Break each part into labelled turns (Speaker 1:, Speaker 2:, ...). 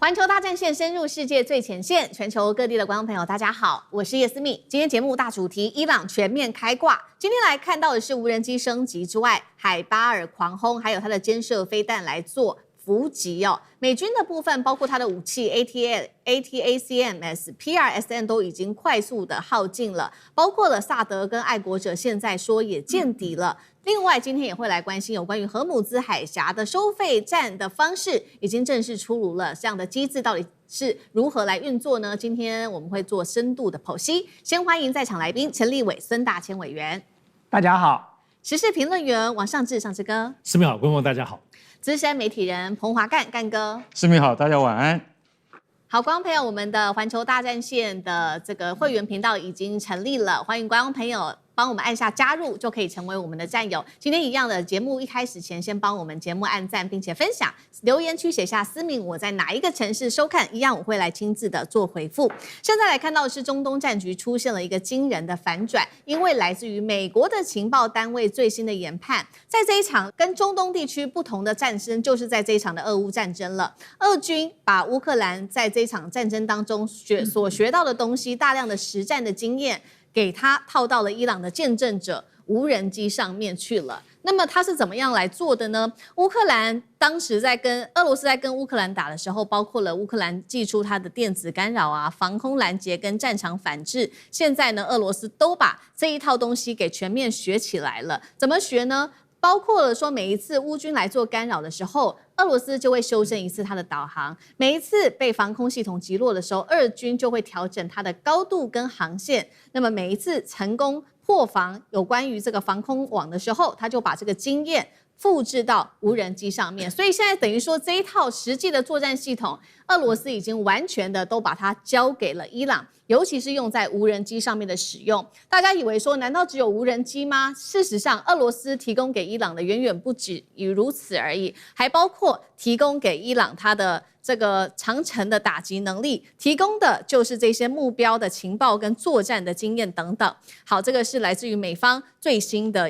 Speaker 1: 環球大戰線深入世界最前線，全球各地的觀眾朋友，大家好，我是葉思密。今天節目大主題，伊朗全面開掛。今天來看到的是無人機升級之外，海巴爾狂轟，還有它的肩射飛彈來做伏擊哦。美軍的部分包括它的武器 ATACMS、PRSM 都已經快速的耗盡了，包括了薩德跟愛國者現在說也見底了。另外，今天也會來關心有關於荷姆茲海峽的收費站的方式，已經正式出爐了。這樣的機制到底是如何來運作呢？今天我們會做深度的剖析。先歡迎在場來賓陳立偉、孫大千委員，
Speaker 2: 大家好；
Speaker 1: 時事評論員王尚志、尚志哥，
Speaker 3: 思密好，觀眾大家好；
Speaker 1: 資深媒體人彭華幹、幹哥，
Speaker 4: 思密好，大家晚安。
Speaker 1: 好，觀眾朋友，我們的環球大戰線的這個會員頻道已經成立了，歡迎觀眾朋友幫我們按下加入，就可以成為我們的戰友。今天一樣的節目一開始前，先幫我們節目按讚，並且分享，留言區寫下思密我在哪一個城市收看，一樣我會來親自的做回復。現在來看到的是中東戰局出現了一個驚人的反轉，因為來自於美國的情報單位最新的研判，在這一場跟中東地區不同的戰爭，就是在這一場的俄烏戰爭了。俄軍把烏克蘭在這場戰爭當中所學到的東西，大量的實戰的經驗，給他套到了伊朗的見證者無人機上面去了。那麼他是怎麼樣來做的呢？烏克蘭當時在跟俄羅斯在跟烏克蘭打的時候，包括了烏克蘭祭出它的電子干擾啊、防空攔截跟戰場反制。現在呢，俄羅斯都把這一套東西給全面學起來了。怎麼學呢？包括了說，每一次烏軍來做干擾的時候，俄羅斯就會修正一次它的導航；每一次被防空系統擊落的時候，俄軍就會調整它的高度跟航線。那麼每一次成功破防有關於這個防空網的時候，他就把這個經驗複製到無人機上面。所以現在等於說，這一套實際的作戰系統，俄羅斯已經完全的都把它交給了伊朗，尤其是用在無人機上面的使用。大家以為說，難道只有無人機嗎？事實上，俄羅斯提供給伊朗的遠遠不止於如此而已，還包括提供給伊朗它的這個長程的打擊能力，提供的就是這些目標的情報跟作戰的經驗等等。好，這個是來自於美方最新的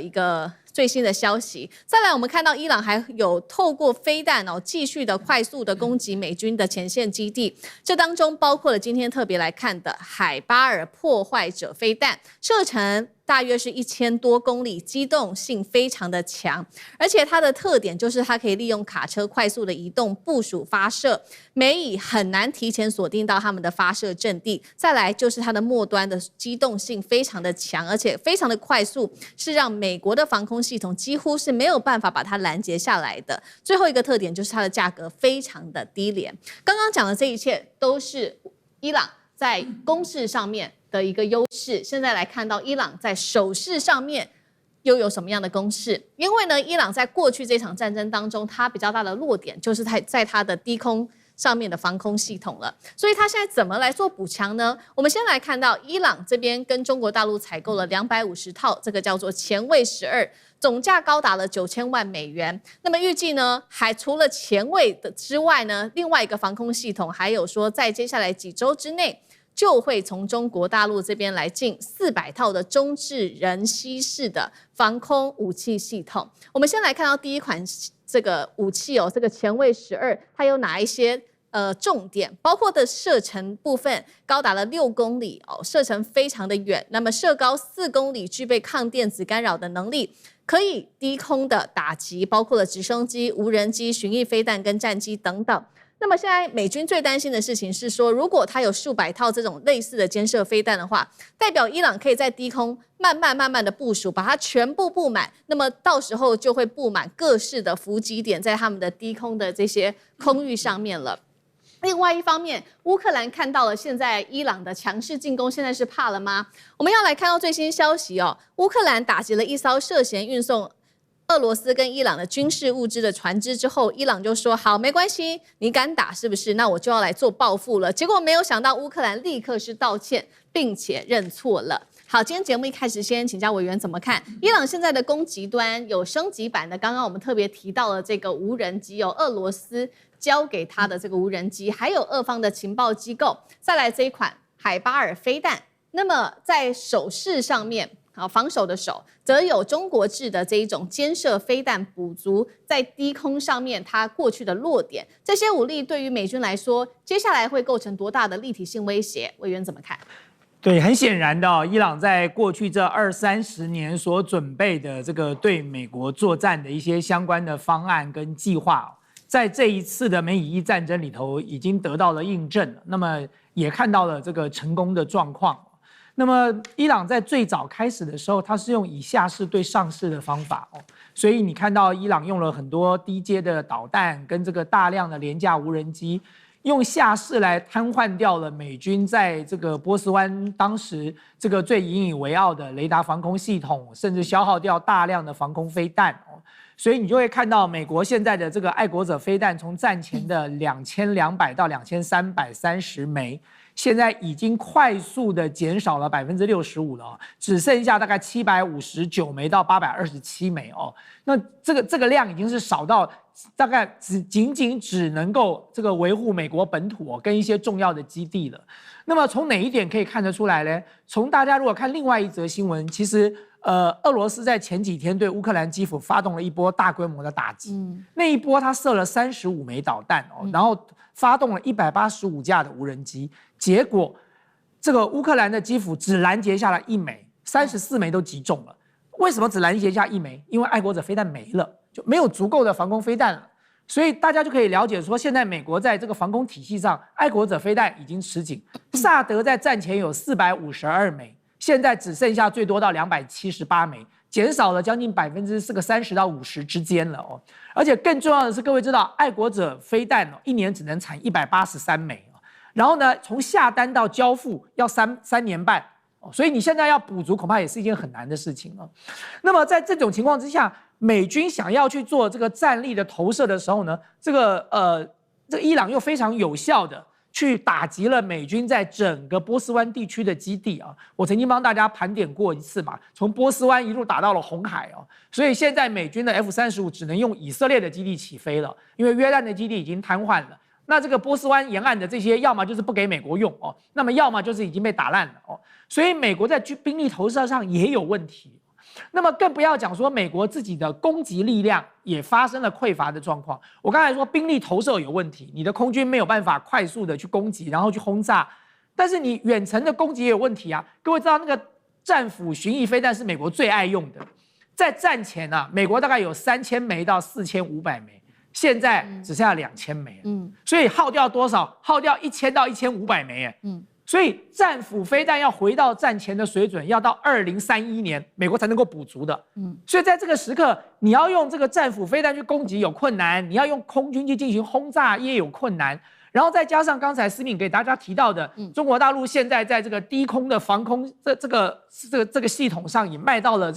Speaker 1: 消息。再來，我們看到伊朗還有透過飛彈繼續的快速的攻擊美軍的前線基地，這當中包括了今天特別來看的海巴爾破壞者飛彈，射程大約是1000多公里，機動性非常的強，而且它的特點就是它可以利用卡車快速的移動部署發射，美以很難提前鎖定到他們的發射陣地。再來就是它的末端的機動性非常的強，而且非常的快速，是讓美國的防空系統幾乎是沒有辦法把它攔截下來的。最後一個特點就是它的價格非常的低廉。剛剛講的這一切都是伊朗在攻勢上面的一個優勢。現在來看到伊朗在守勢上面又有什麼樣的攻勢？因為呢，伊朗在過去這場戰爭當中，它比較大的弱點就是在它的低空上面的防空系統了。所以它現在怎麼來做補強呢？我們先來看到伊朗這邊跟中國大陸採購了250套，這個叫做前衛12，總價高達了9000萬美元。那麼預計呢，還除了前衛的之外呢，另外一個防空系統還有說，在接下來幾週之內，就會從中國大陸這邊來進400套的中置人攜式的防空武器系統。我們先來看到第一款這個武器哦，這個前衛12，它有哪一些重點？包括的射程部分高達了6公里哦，射程非常的遠。那麼射高4公里，具備抗電子干擾的能力，可以低空的打擊，包括了直升機、無人機、巡弋飛彈跟戰機等等。那麼現在美軍最擔心的事情是說，如果它有數百套這種類似的肩射飛彈的話，代表伊朗可以在低空慢慢的部署，把它全部布滿，那麼到時候就會布滿各式的伏擊點在他們的低空的這些空域上面了。另外一方面，烏克蘭看到了現在伊朗的強勢進攻，現在是怕了嗎？我們要來看到最新消息哦，烏克蘭打擊了一艘涉嫌運送俄羅斯跟伊朗的軍事物資的船隻之後，伊朗就說好，沒關係，你敢打是不是？那我就要來做報復了。結果沒有想到烏克蘭立刻是道歉，並且認錯了。好，今天節目一開始先請教委員怎麼看伊朗現在的攻擊端有升級版的，剛剛我們特別提到了這個無人機，有俄羅斯交給他的這個無人機，還有俄方的情報機構，再來這一款海巴爾飛彈。那麼在手勢上面防守的守，則有中國製的這一種肩射飛彈，補足在低空上面它過去的弱點。這些武力對於美軍來說，接下來會構成多大的立體性威脅？委員怎麼看？
Speaker 2: 對，很顯然的，伊朗在過去這20-30年所準備的這個對美國作戰的一些相關的方案跟計劃，在這一次的美以伊戰爭裡頭已經得到了印證了。那麼也看到了這個成功的狀況。那麼伊朗在最早開始的時候，它是用以下式對上式的方法哦，所以你看到伊朗用了很多低階的導彈跟這個大量的廉價無人機。用下式來癱瘓掉了美軍在這個波斯灣當時這個最引以為傲的雷達防空系統，甚至消耗掉大量的防空飛彈哦，所以你就會看到美國現在的這個愛國者飛彈從戰前的2200到2330枚，現在已經快速的減少了65%了，只剩下大概759枚到827枚哦。那這個量已經是少到大概僅只能夠這個維護美國本土跟一些重要的基地了。那麼從哪一點可以看得出來呢？從大家如果看另外一則新聞，其實俄羅斯在前幾天對烏克蘭基輔發動了一波大規模的打擊，那一波他射了35枚導彈哦，然後發動了185架的無人機，結果這個烏克蘭的基輔只攔截下了1枚，34枚都擊中了。為什麼只攔截下1枚？因為愛國者飛彈沒了。就沒有足夠的防空飛彈了，所以大家就可以了解說，現在美國在這個防空體系上，愛國者飛彈已經吃緊。薩德在戰前有452枚，現在只剩下最多到278枚，減少了將近30%到50%之間了哦。而且更重要的是，各位知道，愛國者飛彈一年只能產183枚，然後呢，從下單到交付要三年半。所以你現在要補足，恐怕也是一件很難的事情了。那麼在這種情況之下，美軍想要去做這個戰力的投射的時候呢，這個伊朗又非常有效的去打擊了美軍在整個波斯灣地區的基地啊。我曾經幫大家盤點過一次嘛，從波斯灣一路打到了紅海哦。所以現在美軍的 F-35只能用以色列的基地起飛了，因為約旦的基地已經癱瘓了。那這個波斯灣沿岸的這些，要麼就是不給美國用哦，那麼要麼就是已經被打爛了哦。所以美國在兵力投射上也有問題。那麼更不要講說美國自己的攻擊力量也發生了匱乏的狀況。我剛才說兵力投射有問題，你的空軍沒有辦法快速的去攻擊，然後去轟炸，但是你遠程的攻擊也有問題啊。各位知道那個戰斧巡弋飛彈是美國最愛用的，在戰前啊，美國大概有3000枚到4500枚。現在只剩下2000枚，所以耗掉多少？耗掉1000到1500枚，所以戰斧飛彈要回到戰前的水準，要到2031年，美國才能夠補足的，所以在這個時刻，你要用這個戰斧飛彈去攻擊有困難，你要用空軍去進行轟炸也有困難，然後再加上剛才思敏給大家提到的，中國大陸現在在這個低空的防空這個系統上也賣到了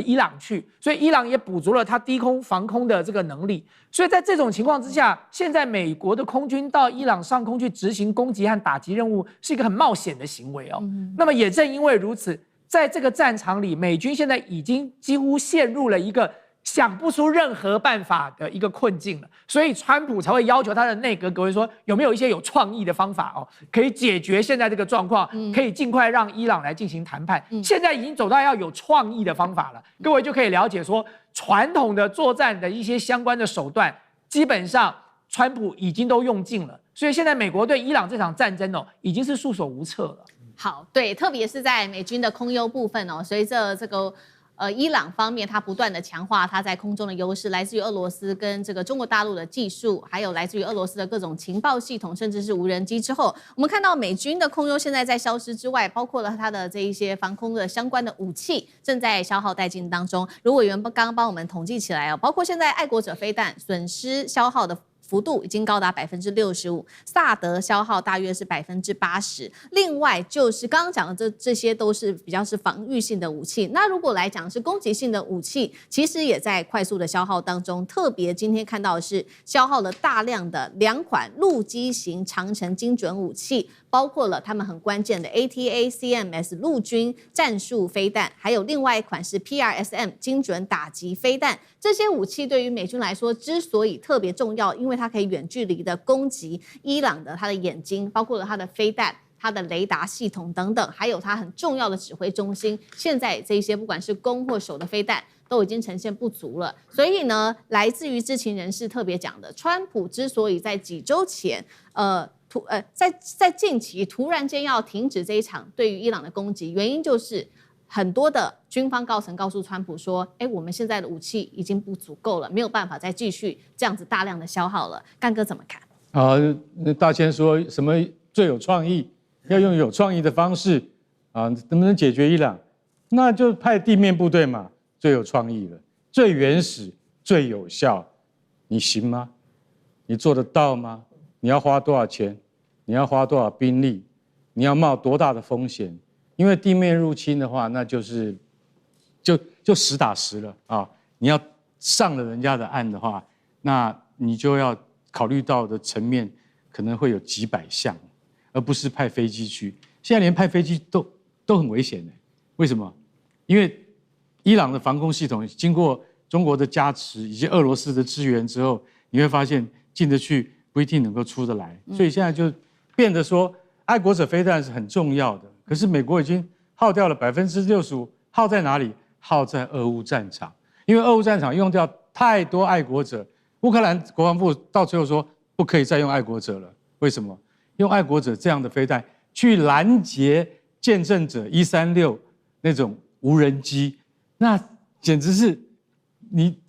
Speaker 2: 伊朗去，所以伊朗也補足了它低空防空的這個能力。所以在這種情況之下，現在美國的空軍到伊朗上空去執行攻擊和打擊任務，是一個很冒險的行為哦。那麼也正因為如此，在這個戰場裡，美軍現在已經幾乎陷入了一個想不出任何辦法的一個困境了，所以川普才會要求他的內閣各位說，有沒有一些有創意的方法哦，可以解決現在這個狀況，可以盡快讓伊朗來進行談判。現在已經走到要有創意的方法了，各位就可以了解說，傳統的作戰的一些相關的手段，基本上川普已經都用盡了，所以現在美國對伊朗這場戰爭哦，已經是束手無策了。
Speaker 1: 好，對，特別是在美軍的空優部分哦，隨着這個伊朗方面，它不斷的強化它在空中的優勢，來自於俄羅斯跟這個中國大陸的技術，還有來自於俄羅斯的各種情報系統，甚至是無人機之後，我們看到美軍的空優現在在消失之外，包括了它的這一些防空的相關的武器正在消耗殆盡當中。如果委員剛剛幫我們統計起來哦，包括現在愛國者飛彈損失消耗的幅度已經高達65%，薩德消耗大約是80%。另外就是剛剛講的這些都是比較是防禦性的武器。那如果來講是攻擊性的武器，其實也在快速的消耗當中。特別今天看到的是消耗了大量的2款陸基型長程精準武器，包括了他們很關鍵的 ATACMS 陸軍戰術飛彈，還有另外一款是 PRSM 精準打擊飛彈。這些武器對於美軍來說之所以特別重要，因為它可以遠距離的攻擊伊朗的它的眼睛，包括了它的飛彈，它的雷達系統等等，還有它很重要的指揮中心，現在這些不管是攻或守的飛彈都已經呈現不足了。所以呢，來自於知情人士特別講的，川普之所以在幾週前，在近期突然間要停止這一場對於伊朗的攻擊，原因就是很多的軍方高層告訴川普說，我們現在的武器已經不足夠了，沒有辦法再繼續這樣子大量的消耗了。幹哥怎麼看？
Speaker 3: 大千說什麼最有創意，要用有創意的方式能不能解決伊朗？那就派地面部隊嘛，最有創意了，最原始，最有效。你行嗎？你做得到嗎？你要花多少錢？你要花多少兵力？你要冒多大的風險？因為地面入侵的話，那就是就實打實了啊！你要上了人家的岸的話，那你就要考慮到的層面可能會有幾百項，而不是派飛機去。現在連派飛機都很危險的，為什麼？因為伊朗的防空系統經過中國的加持以及俄羅斯的支援之後，你會發現進得去不一定能夠出得來，所以現在就變得說，愛國者飛彈是很重要的。可是美國已經耗掉了65%，耗在哪裡？耗在俄烏戰場，因為俄烏戰場用掉太多愛國者。烏克蘭國防部到最後說不可以再用愛國者了，為什麼？用愛國者這樣的飛彈去攔截見證者136那種無人機，那簡直是你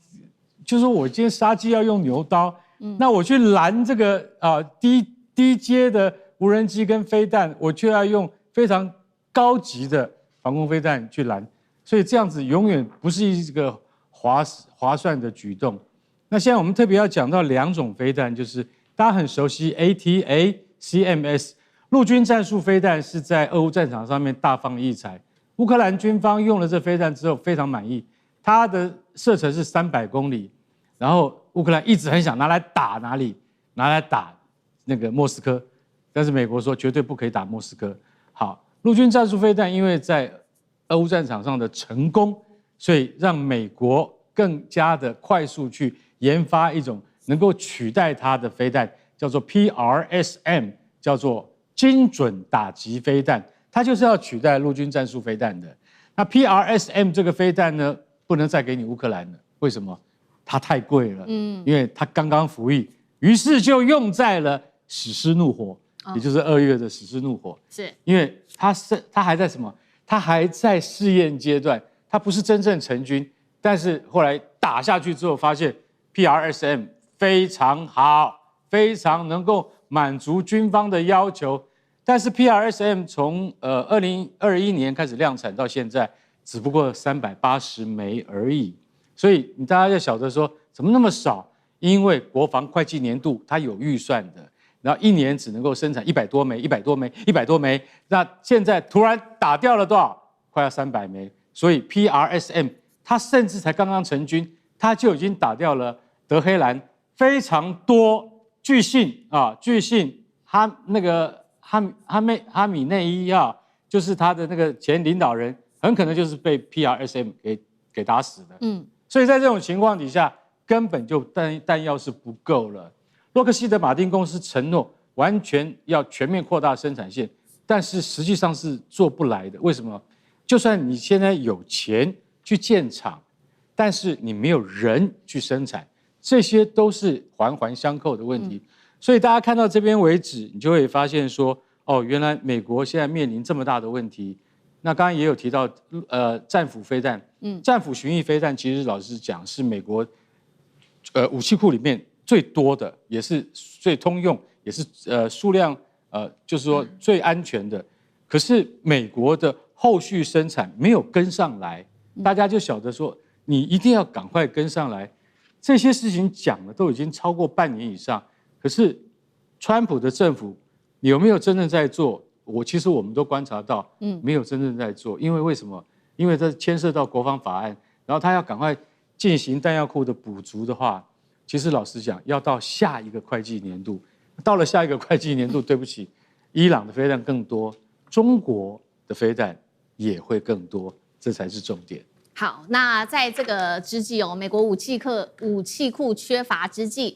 Speaker 3: 就說我今天殺雞要用牛刀，那我去攔這個低階的無人機跟飛彈，我卻要用非常高級的防空飛彈去攔，所以這樣子永遠不是一個划算的舉動。那現在我們特別要講到2種飛彈，就是大家很熟悉 ATACMS 陸軍戰術飛彈，是在俄烏戰場上面大放異彩。烏克蘭軍方用了這飛彈之後非常滿意，它的射程是300公里，然後烏克蘭一直很想拿來打哪裡？拿來打那個莫斯科，但是美國說絕對不可以打莫斯科。好，陸軍戰術飛彈因為在俄烏戰場上的成功，所以讓美國更加的快速去研發一種能夠取代它的飛彈，叫做 PRSM， 叫做精準打擊飛彈，它就是要取代陸軍戰術飛彈的。那 PRSM 這個飛彈呢，不能再給你烏克蘭了，為什麼？它太貴了，因為它剛剛服役，於是就用在了史詩怒火，也就是2月的史詩怒火，
Speaker 1: 是
Speaker 3: 因為它還在什麼？它還在試驗階段，它不是真正成軍，但是後來打下去之後，發現 PRSM 非常好，非常能夠滿足軍方的要求。但是 PRSM 從2021年開始量產到現在，只不過380枚而已。所以你大家要曉得說，怎麼那麼少？因為國防會計年度它有預算的，然後1年只能夠生產100多枚、100多枚、100多枚。那現在突然打掉了多少？快要300枚。所以 PRSM 它甚至才剛剛成軍，它就已經打掉了德黑蘭非常多。據信哈米內伊就是他的那個前領導人，很可能就是被 PRSM 給打死的。所以在這種情況底下，根本就彈藥是不夠了。洛克希德馬丁公司承諾完全要全面擴大生產線，但是實際上是做不來的。為什麼？就算你現在有錢去建廠，但是你沒有人去生產，這些都是環環相扣的問題。所以大家看到這邊為止，你就會發現說，哦，原來美國現在面臨這麼大的問題。那剛剛也有提到，戰斧飛彈，戰斧巡弋飛彈，其實老實講是美國，武器庫裡面最多的，也是最通用，也是數量，就是說最安全的。可是美國的後續生產沒有跟上來，大家就曉得說，你一定要趕快跟上來。這些事情講的都已經超過半年以上，可是川普的政府有沒有真正在做？其實我們都觀察到，沒有真正在做。因為什麼？因為這牽涉到國防法案，然後他要趕快進行彈藥庫的補足的話，其實老實講，要到下一個會計年度，到了下一個會計年度，對不起，伊朗的飛彈更多，中國的飛彈也會更多，這才是重點。
Speaker 1: 好，那在這個之際美國武器庫缺乏之際，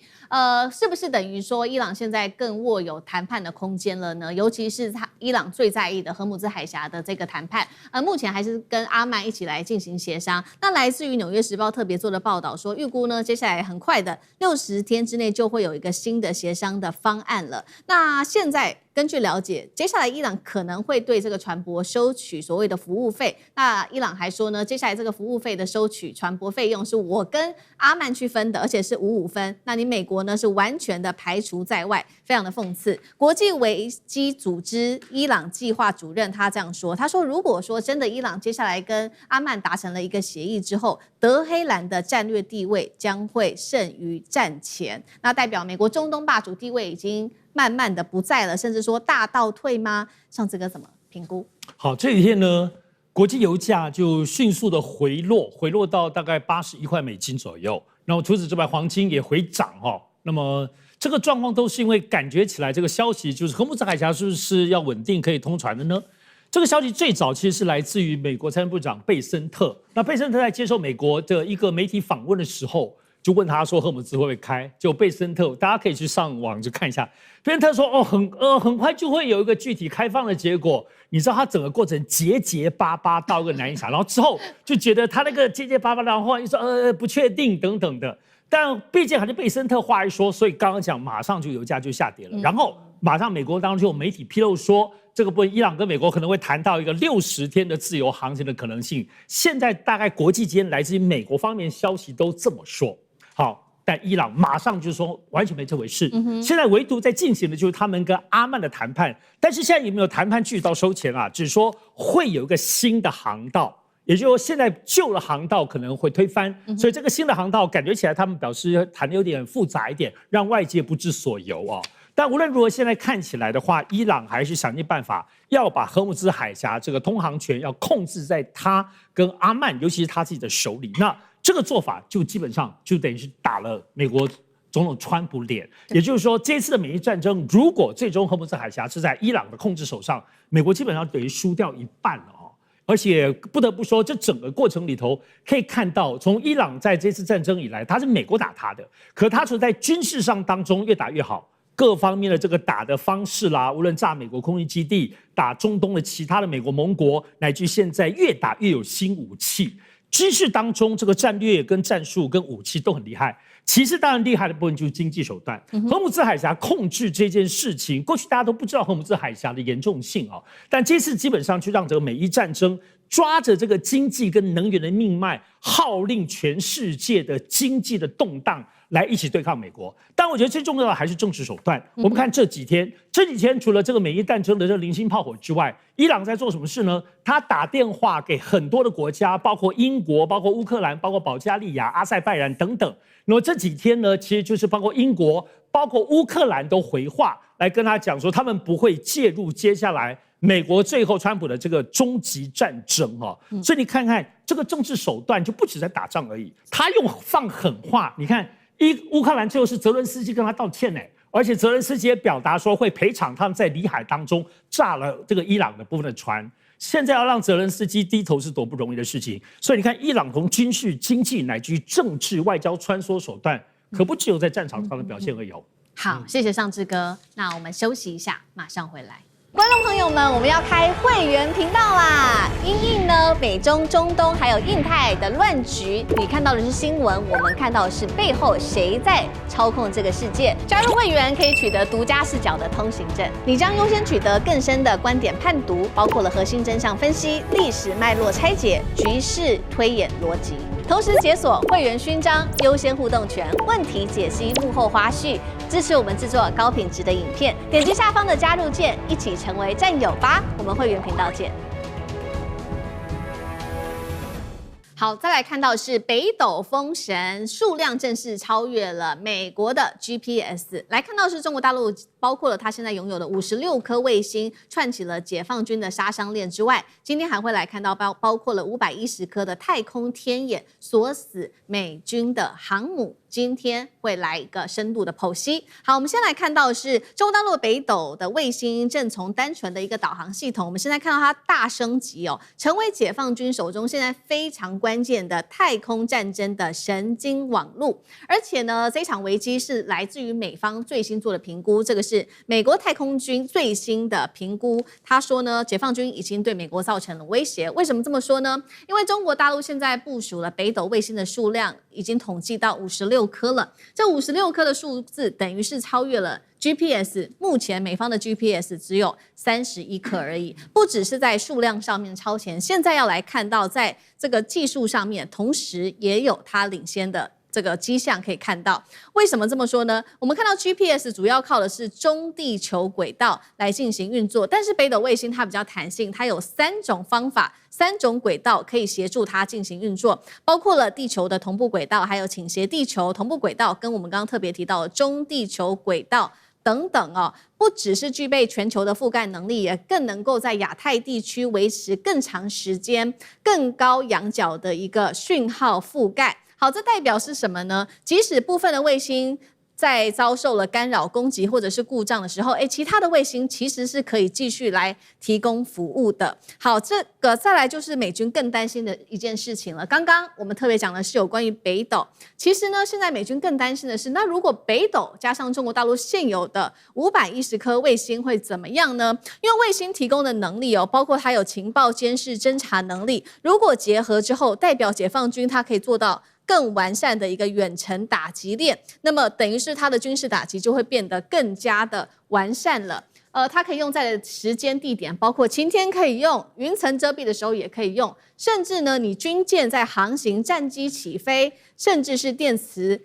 Speaker 1: 是不是等於說伊朗現在更握有談判的空間了呢？尤其是伊朗最在意的荷姆茲海峽的這個談判，目前還是跟阿曼一起來進行協商。那來自於《紐約時報》特別做的報道說，預估呢接下來很快的60天之內就會有一個新的協商的方案了。那現在根據了解，接下來伊朗可能會對這個船舶收取所謂的服務費。那伊朗還說呢，接下來這個服務費的收取船舶費用是我跟阿曼去分的，而且是5-5分。那你美國呢是完全的排除在外，非常的諷刺。國際危機組織伊朗計劃主任他這樣說，他說如果說真的伊朗接下來跟阿曼達成了一個協議之後，德黑蘭的戰略地位將會勝於戰前，那代表美國中東霸主地位已經慢慢的不在了，甚至說大倒退嗎？上次哥怎麼評估？
Speaker 4: 好，這幾天呢，國際油價就迅速的回落到大概81塊美金左右。然後除此之外，黃金也回漲哈。那麼這個狀況都是因為感覺起來，這個消息就是荷姆茲海峽是不是要穩定可以通船的呢？這個消息最早其實是來自於美國財政部長貝森特。那貝森特在接受美國的一個媒體訪問的時候，就問他說荷姆茲会不會開？就貝森特，大家可以去上網去看一下。貝森特說很快就會有一個具體開放的結果。你知道他整個過程結巴巴到一個難以想，然後之後就覺得他那個結巴巴，然後又說不確定等等的。但畢竟還是貝森特話一說，所以剛剛講馬上就油價就下跌了。然後馬上美國當中就有媒體披露說，這個部分伊朗跟美國可能會談到一個60天的自由航行的可能性。現在大概國際間來自於美國方面消息都這麼說。好。但伊朗馬上就說完全沒這回事。現在唯獨在進行的就是他們跟阿曼的談判，但是現在有沒有談判繼續到收錢啊？只是說會有一個新的航道，也就是說現在舊的航道可能會推翻，所以這個新的航道感覺起來他們表示談的有點複雜一點，讓外界不知所由啊。但無論如何，現在看起來的話，伊朗還是想盡辦法要把荷姆茲海峽這個通航權要控制在他跟阿曼，尤其是他自己的手裡。那這個做法就基本上就等於是打了美國總統川普臉，也就是說，這次的美伊戰爭，如果最終荷姆茲海峽是在伊朗的控制手上，美國基本上等於輸掉一半了哦。而且不得不說，這整個過程裡頭可以看到，從伊朗在這次戰爭以來，他是美國打他的，可他在軍事上當中越打越好，各方面的這個打的方式啦，無論炸美國空軍基地、打中東的其他的美國盟國，乃至現在越打越有新武器。軍事當中，這個戰略跟戰術跟武器都很厲害。其實當然厲害的部分就是經濟手段。荷姆茲海峽控制這件事情，過去大家都不知道荷姆茲海峽的嚴重性啊，但這次基本上就讓這個美伊戰爭抓着這個經濟跟能源的命脈，號令全世界的經濟的動盪來一起對抗美國。但我覺得最重要的還是政治手段。我們看這幾天除了這個美伊戰爭的這個零星炮火之外，伊朗在做什麼事呢？他打電話給很多的國家，包括英國、包括烏克蘭、包括保加利亞、阿塞拜然等等。那麼這幾天呢，其實就是包括英國、包括烏克蘭都回話來跟他講說，他們不會介入接下來美國最後川普的這個終極戰爭哦。所以你看看這個政治手段就不止在打仗而已，他用放狠話。你看烏克蘭最後是澤倫斯基跟他道歉呢，而且澤倫斯基也表達說會賠償他們在裡海當中炸了這個伊朗的部分的船。現在要讓澤倫斯基低頭是多不容易的事情，所以你看，伊朗從軍事、經濟乃至於政治、外交穿梭手段，可不只有在戰場上的表現而已。
Speaker 1: 好，謝謝尚志哥。那我們休息一下，馬上回來。觀眾朋友們，我們要開會員頻道啦！因應呢美中、中東還有印太的亂局，你看到的是新聞，我們看到的是背後誰在操控這個世界。加入會員可以取得獨家視角的通行證，你將優先取得更深的觀點判讀，包括了核心真相分析、歷史脈絡拆解、局勢推演邏輯。同時解鎖會員勳章、優先互動權、問題解析、幕後花絮，支持我們制作高品質的影片。點擊下方的加入鍵，一起成為戰友吧！我們會員頻道見。好，再來看到是北斗風神數量正式超越了美國的 GPS。來看到是中國大陸包括了它現在擁有的56顆衛星，串起了解放軍的殺傷鏈之外，今天還會來看到包括了510顆的太空天眼，鎖死美軍的航母今天會來一個深度的剖析。好，我們先來看到的是中國大陸北斗的衛星正從單純的一個導航系統，我們現在看到它大升級哦，成為解放軍手中現在非常關鍵的太空戰爭的神經網路。而且呢，這場危機是來自於美方最新做的評估，這個是美國太空軍最新的評估。他說呢，解放軍已經對美國造成了威脅。為什麼這麼說呢？因為中國大陸現在部署了北斗衛星的數量已經統計到56顆了，這56顆的數字等於是超越了 GPS， 目前美方的 GPS 只有31顆而已，不只是在數量上面超前，現在要來看到在這個技術上面，同時也有它領先的這個跡象可以看到。為什麼這麼說呢？我們看到 GPS 主要靠的是中地球軌道來進行運作，但是北斗衛星它比較彈性，它有3種方法、3種軌道可以協助它進行運作，包括了地球的同步軌道，還有傾斜地球同步軌道，跟我們剛剛特別提到的中地球軌道等等哦，不只是具備全球的覆蓋能力，也更能夠在亞太地區維持更長時間、更高仰角的一個訊號覆蓋。好，這代表是什麼呢？即使部分的衛星在遭受了干擾、攻擊或者是故障的時候，其他的衛星其實是可以繼續來提供服務的。好，這個再來就是美軍更擔心的一件事情了。剛剛我們特別講的是有關於北斗，其實呢，現在美軍更擔心的是，那如果北斗加上中國大陸現有的510顆衛星會怎麼樣呢？因為衛星提供的能力包括它有情報監視、偵察能力，如果結合之後，代表解放軍它可以做到更完善的一個遠程打擊鏈，那麼等於是它的軍事打擊就會變得更加的完善了。它可以用在的時間地點，包括晴天可以用，雲層遮蔽的時候也可以用，甚至呢，你軍艦在航行、戰機起飛，甚至是電磁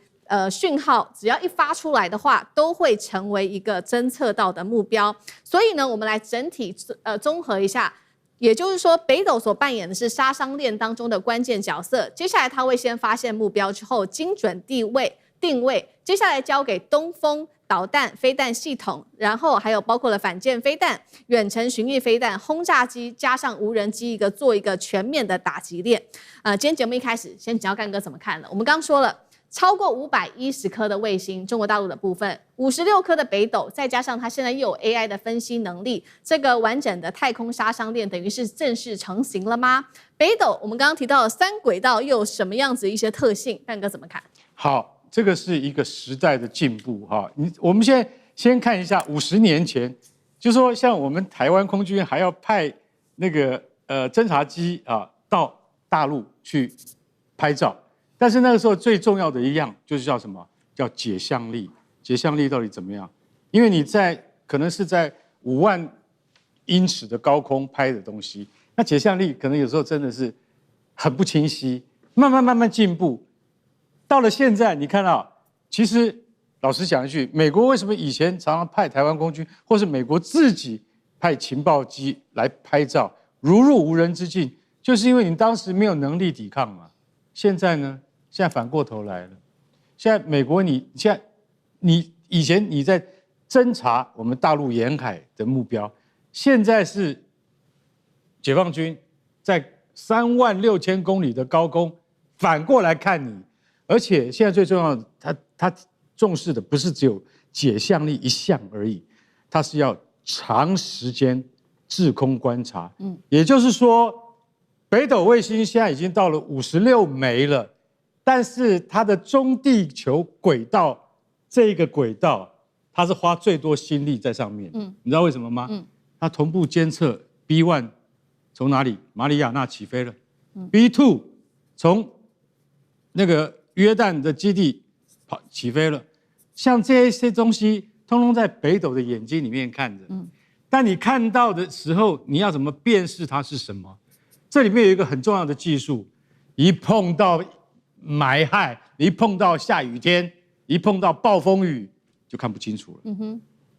Speaker 1: 訊號，只要一發出來的話，都會成為一個偵測到的目標。所以呢，我們來整體綜合一下。也就是說，北斗所扮演的是殺傷鏈當中的關鍵角色。接下來，它會先發現目標之後，精準定位，接下來交給東風導彈、飛彈系統，然後還有包括了反艦飛彈、遠程巡弋飛彈、轟炸機，加上無人機，做一個全面的打擊鏈。今天節目一開始，先請教幹哥怎麼看了？我們剛說了。超過510顆的衛星，中國大陸的部分，56顆的北斗，再加上它現在又有 AI 的分析能力，這個完整的太空殺傷鏈等於是正式成型了嗎？北斗，我們剛剛提到的3軌道又有什麼樣子一些特性？幹哥怎麼看？
Speaker 3: 好，這個是一個時代的進步哈。我們現在先看一下50年前，就說像我們台灣空軍還要派那個偵察機到大陸去拍照。但是那個時候最重要的一樣就是叫什麼？叫解像力。解像力到底怎麼樣？因為你可能是在5萬英尺的高空拍的東西，那解像力可能有時候真的是很不清晰。慢慢進步，到了現在，你看到，其實老實講一句，美國為什麼以前常常派台灣空軍，或是美國自己派情報機來拍照，如入無人之境，就是因為你當時沒有能力抵抗嘛。現在呢？現在反過頭來了。現在美國你以前你在偵察我們大陸沿海的目標，現在是解放軍在36000公里的高空反過來看你，而且現在最重要的，他重視的不是只有解像力一項而已，他是要長時間滯空觀察。也就是說，北斗衛星現在已經到了56枚了。但是它的中地球軌道這個軌道，它是花最多心力在上面。你知道為什麼嗎？它同步監測 B1 從哪裡？馬里亞納起飛了。B2 從那個約旦的基地起飛了。像這些東西，通通在北斗的眼睛裡面看着。但你看到的時候，你要怎麼辨識它是什麼？這裡面有一個很重要的技術，一碰到霾害，一碰到下雨天，一碰到暴風雨，就看不清楚了。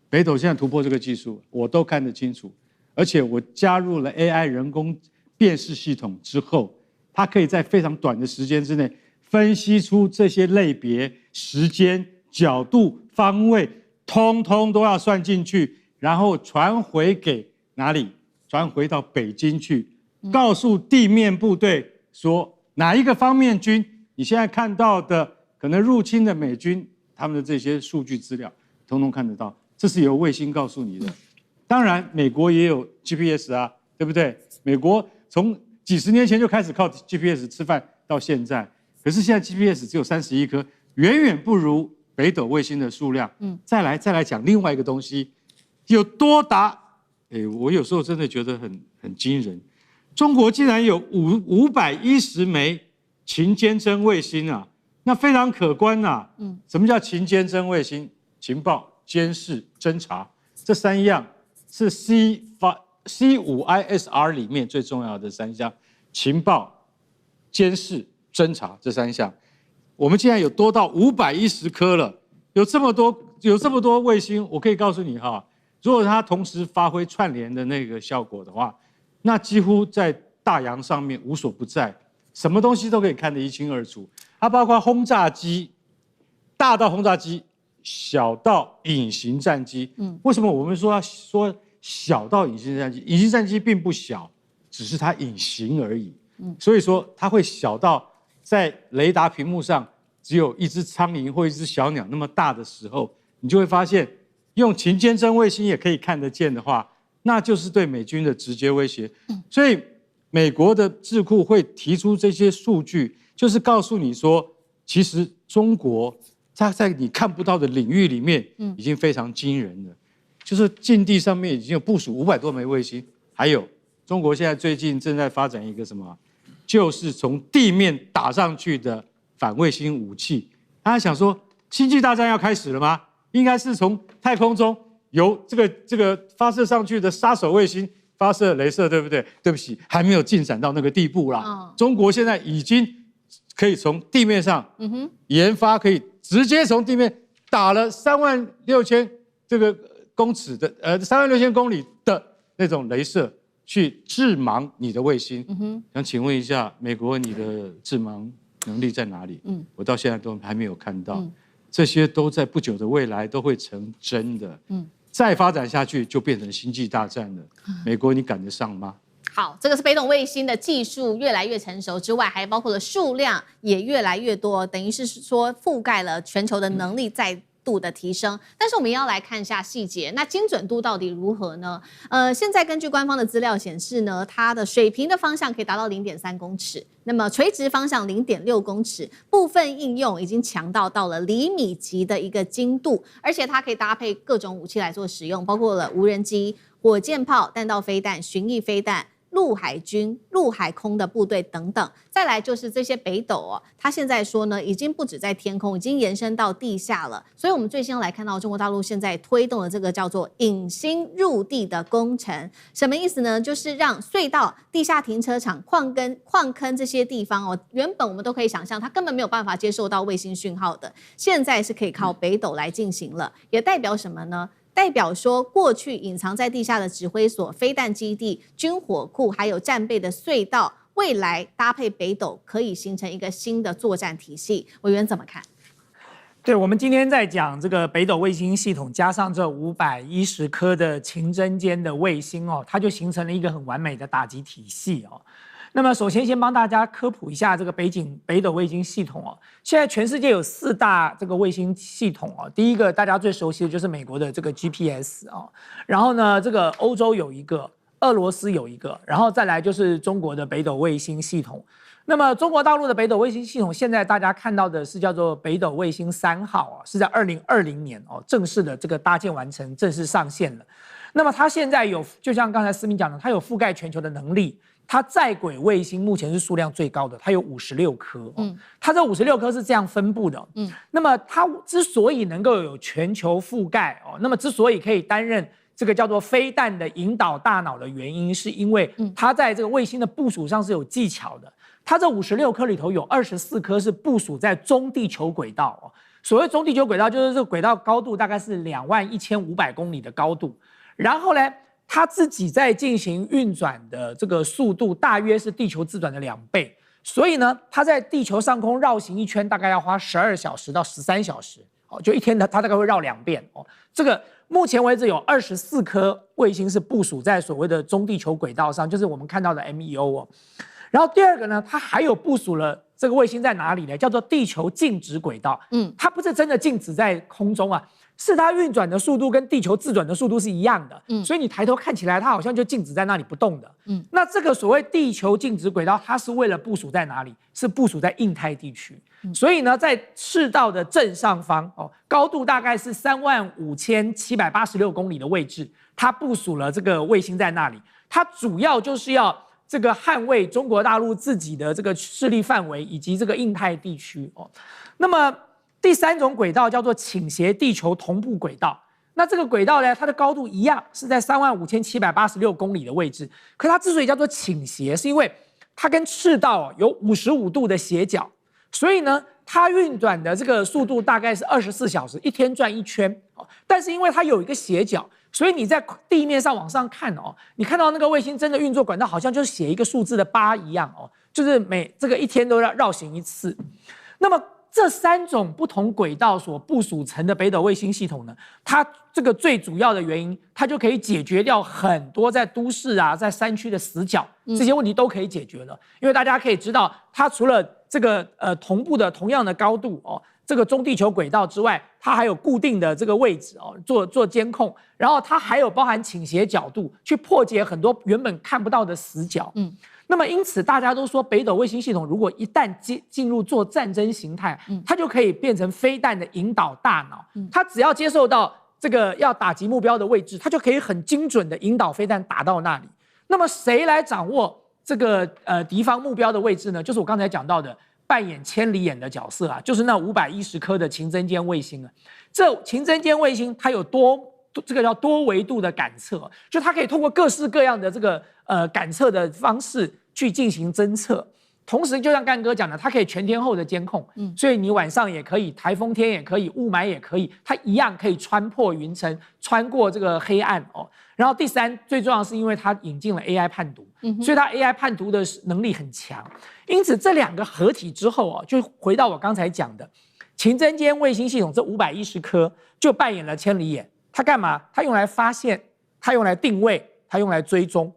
Speaker 3: 北斗現在突破這個技術，我都看得清楚。而且我加入了 AI 人工辨識系統之後，它可以在非常短的時間之內分析出這些類別、時間、角度、方位，通通都要算進去，然後傳回給哪裡？傳回到北京去，告訴地面部隊說哪一個方面軍。你現在看到的可可能入侵的美軍他們的這些數據資料，通通看得到，這是由衛星告訴你的。當然，美國也有 GPS 啊，對不對？美國從幾十年前就開始靠 GPS 吃飯到現在，可是現在 GPS 只有31顆，遠遠不如北斗衛星的數量。再來講另外一個東西，有多達，我有時候真的覺得很驚人，中國竟然有510枚勤監偵衛星啊，那非常可觀啊。什麼叫勤監偵衛星？情報、監視、偵察，這3樣是 C5ISR 裡面最重要的3項：情報、監視、偵察這3項。我們現在有多到510顆了，有這麼多衛星，我可以告訴你哈，如果它同時發揮串聯的那個效果的話，那幾乎在大洋上面無所不在，什麼東西都可以看得一清二楚。它包括轟炸機，大到轟炸機，小到隱形戰機。為什麼我們說小到隱形戰機？隱形戰機並不小，只是它隱形而已。所以說它會小到在雷達屏幕上只有一只蒼蠅或一只小鳥那麼大的時候，你就會發現，用勤監偵衛星也可以看得見的話，那就是對美軍的直接威脅。所以美國的智庫會提出這些數據，就是告訴你說，其實中國它在你看不到的領域裡面已經非常驚人了。就是近地上面已經有部署500多枚衛星，還有中國現在最近正在發展一個什麼，就是從地面打上去的反衛星武器。他想說，星際大戰要開始了嗎？應該是從太空中由這個發射上去的殺手衛星發射雷射，對不對？对不起，還沒有進展到那個地步啦。中國現在已經可以從地面上研發，可以直接從地面打了36000這個公尺的36000公里的那種雷射去致盲你的衛星。想請問一下，美國你的致盲能力在哪裡？我到現在都還沒有看到。這些都在不久的未來都會成真的。再發展下去就變成星際大戰了。美國你趕得上嗎？
Speaker 1: 好，這個是北斗衛星的技術越來越成熟之外，還包括了數量也越來越多，等於是說覆蓋了全球的能力在度的提升，但是我們要來看一下細節，那精準度到底如何呢？現在根據官方的資料顯示呢，它的水平的方向可以達到0.3公尺，那麼垂直方向0.6公尺，部分應用已經強到了厘米級的一個精度，而且它可以搭配各種武器來做使用，包括了無人機、火箭炮、彈道飛彈、巡弋飛彈、陸海軍、陸海空的部隊等等，再來就是這些北斗哦，它現在說呢，已經不止在天空，已經延伸到地下了。所以，我們最先來看到中國大陸現在推動的這個叫做隱星入地的工程，什麼意思呢？就是讓隧道、地下停車場、礦坑這些地方哦，原本我們都可以想象，它根本沒有辦法接受到衛星訊號的，現在是可以靠北斗來進行了。也代表什麼呢？代表說，過去隱藏在地下的指揮所、飛彈基地、軍火庫，還有戰備的隧道，未來搭配北斗，可以形成一個新的作戰體系。委員怎麼看？
Speaker 2: 對，我們今天在講這個北斗衛星系統，加上這510顆的勤偵監的衛星哦，它就形成了一個很完美的打擊體系哦。那麼首先幫大家科普一下這個北斗衛星系統哦。現在全世界有4大這個衛星系統哦。第一個大家最熟悉的就是美國的這個 GPS 哦，然後呢這個歐洲有一個，俄羅斯有一個，然後再來就是中國的北斗衛星系統。那麼中國大陸的北斗衛星系統，現在大家看到的是叫做北斗衛星3號啊，是在2020年哦正式的這個搭建完成，正式上線了。那麼它現在有，就像剛才思明講的，它有覆蓋全球的能力。它在軌衛星目前是數量最高的，它有56顆。它這56顆是這樣分布的。那麼它之所以能夠有全球覆蓋哦，那麼之所以可以擔任這個叫做飛彈的引導大腦的原因，是因為它在這個衛星的部署上是有技巧的。它這56顆裡頭有24顆是部署在中地球軌道哦。所謂中地球軌道，就是這個軌道高度大概是21500公里的高度，然後呢，它自己在進行運轉的這個速度大約是地球自轉的2倍，所以呢，它在地球上空繞行一圈大概要花12小時到13小時，哦，就一天它大概會繞2遍哦。這個目前為止有24顆衛星是部署在所謂的中地球軌道上，就是我們看到的 MEO 哦。然後第二個呢，它還有部署了這個衛星在哪裡呢？叫做地球靜止軌道。它不是真的靜止在空中啊，是它運轉的速度跟地球自轉的速度是一樣的。所以你抬頭看起來，它好像就靜止在那裡不動的。那這個所謂地球靜止軌道，它是為了部署在哪裡？是部署在印太地區。所以呢，在赤道的正上方高度大概是35786公里的位置，它部署了這個衛星在那裡。它主要就是要這個捍衛中國大陸自己的這個勢力範圍以及這個印太地區。那麼第三種軌道叫做傾斜地球同步軌道。那這個軌道呢，它的高度一樣是在35786公里的位置，可它之所以叫做傾斜，是因為它跟赤道有55度的斜角，所以呢，它運轉的這個速度大概是24小時，一天轉一圈。但是因為它有一個斜角，所以你在地面上往上看你看到那個衛星真的運作管道好像就是寫一個數字的8一樣就是這個一天都要繞行一次。那麼這3種不同軌道所部署成的北斗衛星系統呢，它這個最主要的原因，它就可以解決掉很多在都市啊、在山區的死角，這些問題都可以解決了。因為大家可以知道，它除了這個同步的同樣的高度這個中地球軌道之外，它還有固定的这個位置做監控，然後它還有包含傾斜角度，去破解很多原本看不到的死角。那麼因此大家都說北斗衛星系統如果一旦進入做戰爭形態，它就可以變成飛彈的引導大腦。它只要接受到這個要打擊目標的位置，它就可以很精準的引導飛彈打到那裡。那麼誰來掌握這個敵方目標的位置呢？就是我剛才講到的。扮演千里眼的角色啊，就是那510顆的情真間衛星啊。這情真間衛星它有這個叫多維度的感測，就它可以通過各式各樣的這個感測的方式去進行偵測。同時，就像幹哥講的，它可以全天候的監控，所以你晚上也可以，台風天也可以，霧霾也可以，它一樣可以穿破雲層，穿過這個黑暗然後第三，最重要的是因為它引進了 AI 判讀，所以它 AI 判讀的能力很強。因此這2個合體之後就回到我剛才講的情真間衛星系統，這510顆就扮演了千里眼。它幹嘛？它用來發現，它用來定位，它用來追蹤。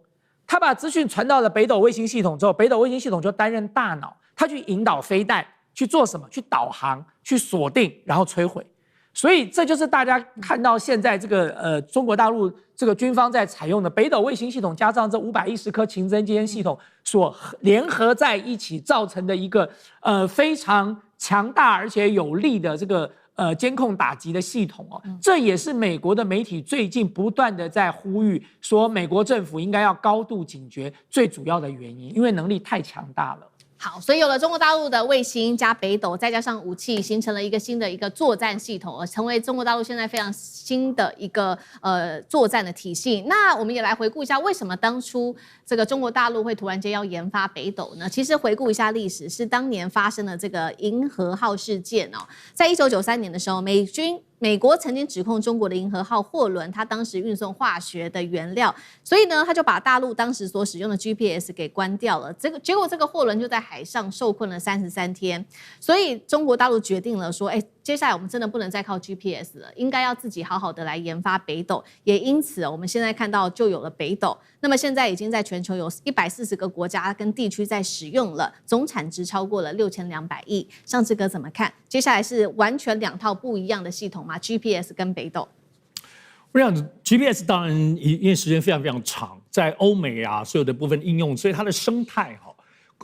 Speaker 2: 它把資訊傳到了北斗衛星系統之後，北斗衛星系統就擔任大腦，它去引導飛彈去做什麼？去導航、去鎖定，然後摧毀。所以這就是大家看到現在這個中國大陸這個軍方在採用的北斗衛星系統，加上這510顆情真間系統所聯合在一起造成的一個非常強大而且有力的這個監控打擊的系統這也是美國的媒體最近不斷的在呼籲說，美國政府應該要高度警覺最主要的原因，因為能力太強大了。
Speaker 1: 好，所以有了中國大陸的衛星加北斗，再加上武器，形成了一個新的一個作戰系統，成為中國大陸現在非常新的一個作戰的體系。那我們也來回顧一下，為什麼當初這個中國大陸會突然間要研發北斗呢？其實回顧一下歷史，是當年發生的這個銀河號事件在1993年的時候，美國曾經指控中國的銀河號貨輪，它當時運送化學的原料，所以呢，他就把大陸當時所使用的 GPS 給關掉了。結果這個貨輪就在海上受困了33天。所以中國大陸決定了說，接下來我們真的不能再靠 GPS 了，應該要自己好好的來研發北斗。也因此，我們現在看到就有了北斗。那麼現在已經在全球有140個國家跟地區在使用了，總產值超過了6200億。上次哥怎麼看？接下來是完全2套不一樣的系統嗎？ GPS 跟北斗。
Speaker 4: 我想 GPS 當然因為時間非常非常長，在歐美啊所有的部分應用，所以它的生態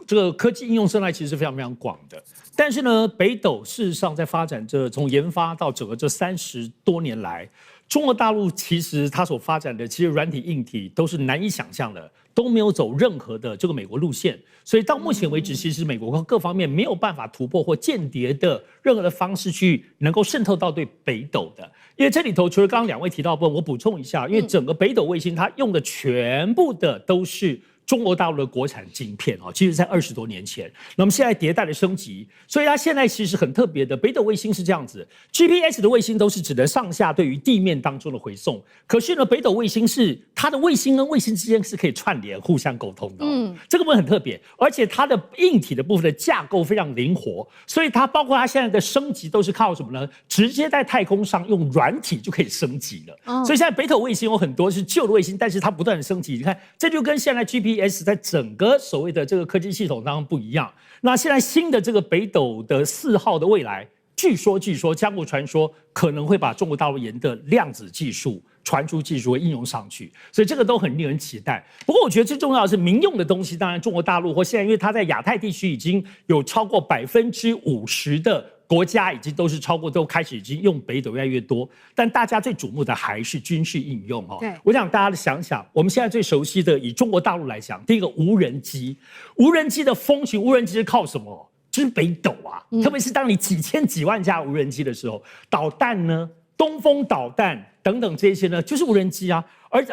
Speaker 4: 這個科技應用生態其實是非常非常廣的。但是呢，北斗事實上在發展從研發到整個這30多年來，中國大陸其實它所發展的其實軟體硬體都是難以想象的，都沒有走任何的這個美國路線，所以到目前為止，其實美國各方面沒有辦法突破或間諜的任何的方式去能夠滲透到對北斗的。因為這裡頭除了剛剛2位提到的部分，我補充一下，因為整個北斗衛星它用的全部的都是中國大陸的國產晶片其實在20多年前，那麼現在迭代的升級，所以它現在其實很特別的。北斗衛星是這樣子 ，GPS 的衛星都是只能上下對於地面當中的回送，可是呢，北斗衛星是它的衛星跟衛星之間是可以串聯、互相溝通的。這個部分很特別，而且它的硬體的部分的架構非常靈活，所以它包括它現在的升級都是靠什麼呢？直接在太空上用軟體就可以升級了。所以現在北斗衛星有很多是舊的衛星，但是它不斷的升級。你看，這就跟現在 GPS GPS 在整個所謂的這個科技系統當中不一樣。那現在新的這個北斗的4號的未來，據說江湖傳說可能會把中國大陸研的量子技術、傳輸技術會應用上去，所以這個都很令人期待。不過我覺得最重要的是民用的東西，當然中國大陸或現在因為它在亞太地區已經有超過50%的國家已經都開始已經用北斗越來越多，但大家最矚目的還是軍事應用哦。我想大家想想，我們現在最熟悉的以中國大陸來講，第一個無人機，無人機的風行，無人機是靠什麼？就是北斗啊，特別是當你幾千幾萬架無人機的時候，導彈呢，東風導彈等等這些呢，就是無人機啊，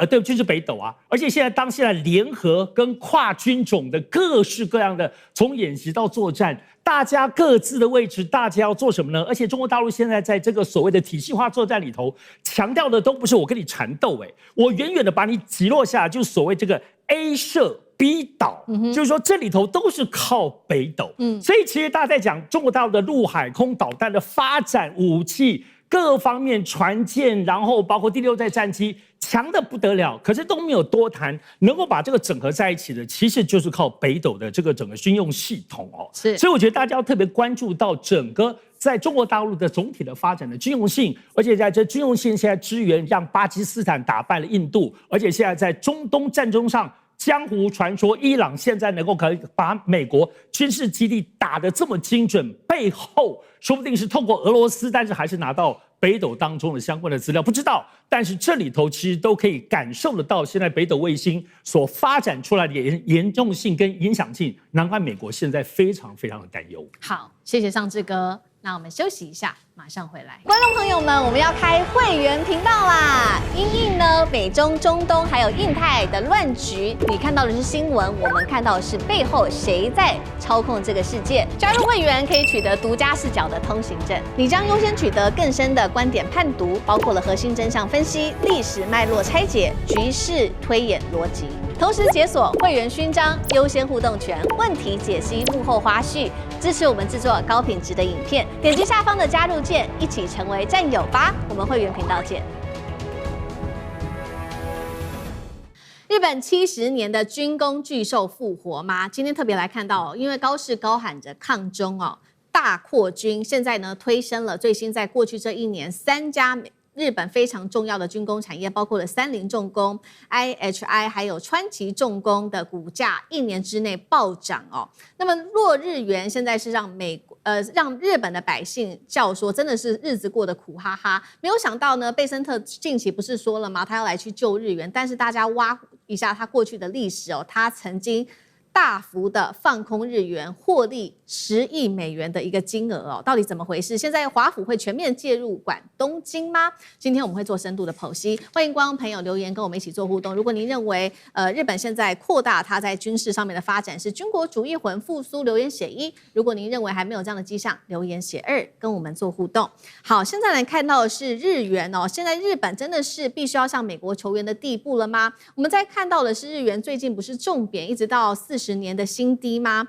Speaker 4: 對，就是北斗啊。而且現在聯合跟跨軍種的各式各樣的，從演習到作戰，大家各自的位置，大家要做什麼呢？而且中國大陸現在在這個所謂的體系化作戰裡頭，強調的都不是我跟你纏鬥，我遠遠的把你擊落下來，就是所謂這個 A 射B 導，就是說這裡頭都是靠北斗。所以其實大家在講中國大陸的陸海空導彈的發展，武器各方面船艦，然後包括第6代戰機，強的不得了，可是都沒有多談，能夠把這個整合在一起的，其實就是靠北斗的這個整個軍用系統哦。所以我覺得大家要特別關注到整個在中國大陸的總體的發展的軍用性，而且在這軍用性現在支援讓巴基斯坦打敗了印度，而且現在在中東戰爭上。江湖傳說，伊朗現在能夠可以把美國軍事基地打得這麼精準，背後說不定是透過俄羅斯，但是還是拿到北斗當中的相關的資料，不知道。但是這裡頭其實都可以感受得到，現在北斗衛星所發展出來的嚴重性跟影響性，難怪美國現在非常非常的擔憂。
Speaker 1: 好，謝謝尚志哥。那我們休息一下，馬上回來。觀眾朋友們，我們要開會員頻道啦！因應呢美中、中東還有印太的亂局，你看到的是新聞，我們看到的是背後誰在操控這個世界。加入會員可以取得獨家視角的通行證，你將優先取得更深的觀點判讀，包括了核心真相分析、歷史脈絡拆解、局勢推演邏輯。同時解鎖會員勳章、優先互動權、問題解析、幕後花絮，支持我們制作高品質的影片。點擊下方的加入鍵，一起成為戰友吧！我們會員頻道見。日本70年的軍工巨獸復活嗎？今天特別來看到，因為高市高喊着抗中大擴軍，現在呢推升了最新在過去這一年3家。日本非常重要的軍工產業，包括了三菱重工、IHI 還有川崎重工的股價1年之內暴漲哦。那麼弱日元現在是讓日本的百姓叫說，真的是日子過得苦哈哈。沒有想到呢，貝森特近期不是說了嗎？他要來去救日元，但是大家挖一下他過去的歷史哦，他曾經大幅的放空日元，獲利10億美元的一個金額哦，到底怎麼回事？現在華府會全面介入管東京嗎？今天我們會做深度的剖析，歡迎觀眾朋友留言跟我們一起做互動。如果您認為日本現在擴大它在軍事上面的發展是軍國主義混復甦，留言寫1；如果您認為還沒有這樣的跡象，留言寫2，跟我們做互動。好，現在來看到的是日元哦，現在日本真的是必須要向美國求援的地步了嗎？我們在看到的是日元最近不是重貶一直到40年的新低嗎？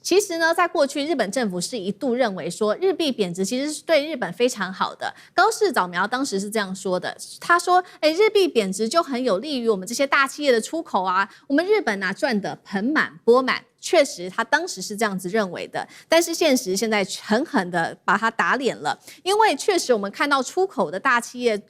Speaker 1: 其實呢，在過去日本政府是一度認為說日幣貶值其實是對日本非常好的。高市早苗當時是這樣說的，他說：“日幣貶值就很有利於我們這些大企業的出口啊，我們日本啊賺得盆滿缽滿。”確實，他當時是這樣子認為的，但是現實現在狠狠的把他打臉了，因為確實我們看到出口的大企業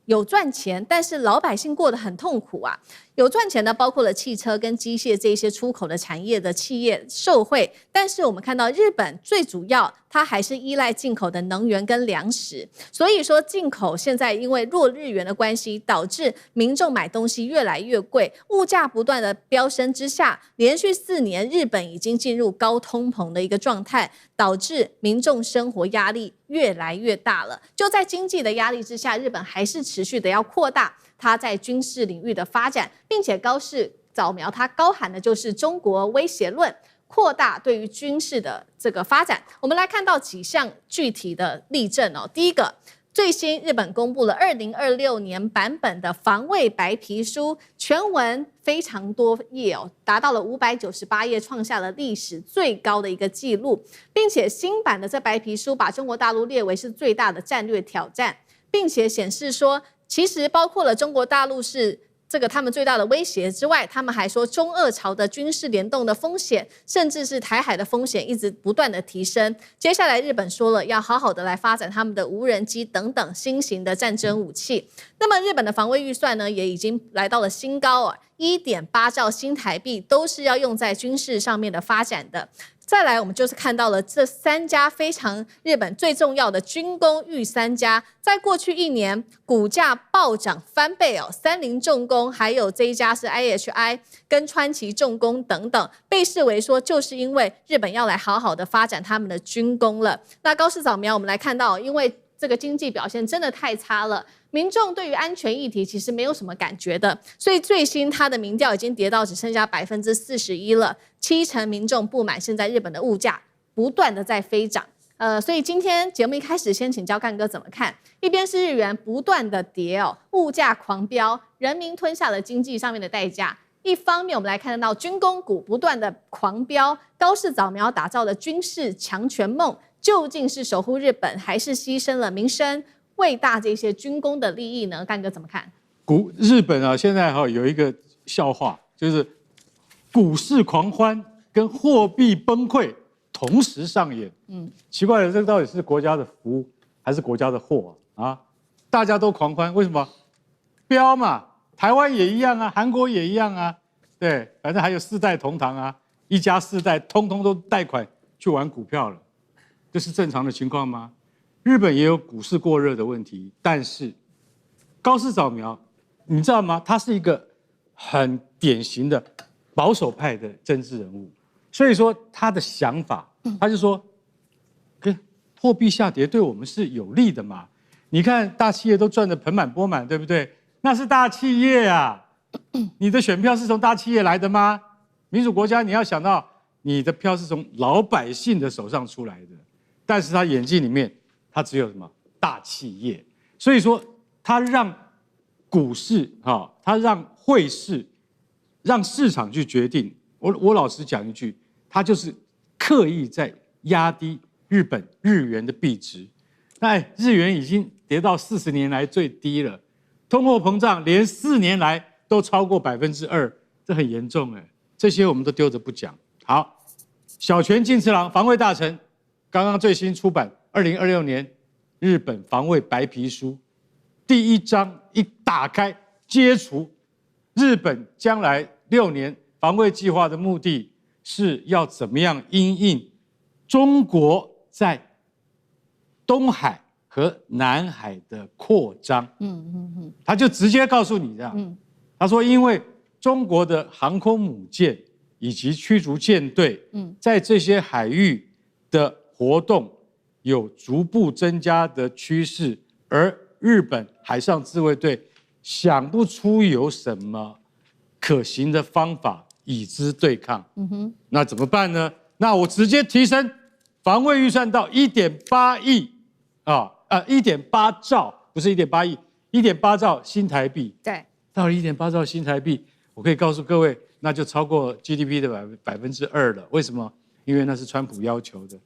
Speaker 1: 有賺錢，但是老百姓過得很痛苦啊。有賺錢的包括了汽車跟機械這些出口的產業的企業受惠，但是我們看到日本最主要它還是依賴進口的能源跟糧食，所以說進口現在因為弱日元的關係，導致民眾買東西越來越貴，物價不斷的飆升之下，連續4年日本已經進入高通膨的一個狀態，導致民眾生活壓力越來越大了。就在經濟的壓力之下，日本還是持續的要擴大它在軍事領域的發展，並且高市早苗他高喊的就是中國威脅論，擴大對於軍事的這個發展。我們來看到幾項具體的例證哦。第一個，最新日本公布了2026年版本的防衛白皮書，全文非常多頁哦，達到了598頁，創下了歷史最高的一個記錄，並且新版的這白皮書把中國大陸列為是最大的戰略挑戰，並且顯示說，其實包括了中國大陸是這個他們最大的威脅之外，他們還說中俄朝的軍事聯動的風險，甚至是台海的風險一直不斷的提升。接下來日本說了要好好的來發展他們的無人機等等新型的戰爭武器。那麼日本的防衛預算呢，也已經來到了新高啊，1.8兆新台幣都是要用在軍事上面的發展的。再來，我們就是看到了這3家非常日本最重要的軍工御三家，在過去1年股價暴漲翻倍哦。三菱重工，還有這一家是 IHI 跟川崎重工等等，被視為說就是因為日本要來好好的發展他們的軍工了。那高市早苗，我們來看到，因為這個經濟表現真的太差了，民眾對於安全議題其實沒有什麼感覺的，所以最新他的民調已經跌到只剩下41%了，70%民眾不滿現在日本的物價不斷的在飛漲。所以今天節目一開始先請教幹哥怎麼看？一邊是日元不斷的跌哦，物價狂飆，人民吞下了經濟上面的代價；一方面我们來看得到軍工股不斷的狂飆，高市早苗打造的軍事強權夢，究竟是守護日本，還是犧牲了民生偉大這些軍工的利益呢？幹哥怎麼看？
Speaker 3: 日本啊，現在有一個笑話，就是股市狂歡跟貨幣崩潰同時上演。奇怪了，這個到底是國家的福還是國家的禍啊？大家都狂歡，為什麼？飆嘛，台灣也一樣啊，韓國也一樣啊，對，反正還有4代同堂啊，一家4代通通都貸款去玩股票了，這是正常的情況嗎？日本也有股市過熱的問題，但是高市早苗，你知道嗎？他是一個很典型的保守派的政治人物，所以說他的想法，他就說，跟貨幣下跌對我們是有利的嘛。你看大企業都賺得盆滿缽滿，對不對？那是大企業啊，你的選票是從大企業來的嗎？民主國家你要想到，你的票是從老百姓的手上出來的，但是他眼睛裡面，他只有什麼大企業，所以說他讓股市他讓匯市，讓市場去決定。我老實講一句，他就是刻意在壓低日元的幣值。那日元已經跌到40年來最低了，通貨膨脹連4年來都超過2%，這很嚴重哎。這些我們都丟着不講。好，小泉進次郎防衛大臣剛剛最新出版2026年日本防衛白皮書，第1章一打開，揭除日本將來6年防衛計劃的目的是要怎麼樣因應中國在東海和南海的擴張。他就直接告訴你這樣，他說因為中國的航空母艦以及驅逐艦隊，在這些海域的活動有逐步增加的趨勢，而日本海上自衛隊想不出有什麼可行的方法以之對抗。那怎麼辦呢？那我直接提升防衛預算到1.8億1.8兆，不是1.8億，1.8兆新台幣。對，到了1.8兆新台幣，我可以告訴各位，那就超過 GDP 的2%了。為什麼？因為那是川普要求的。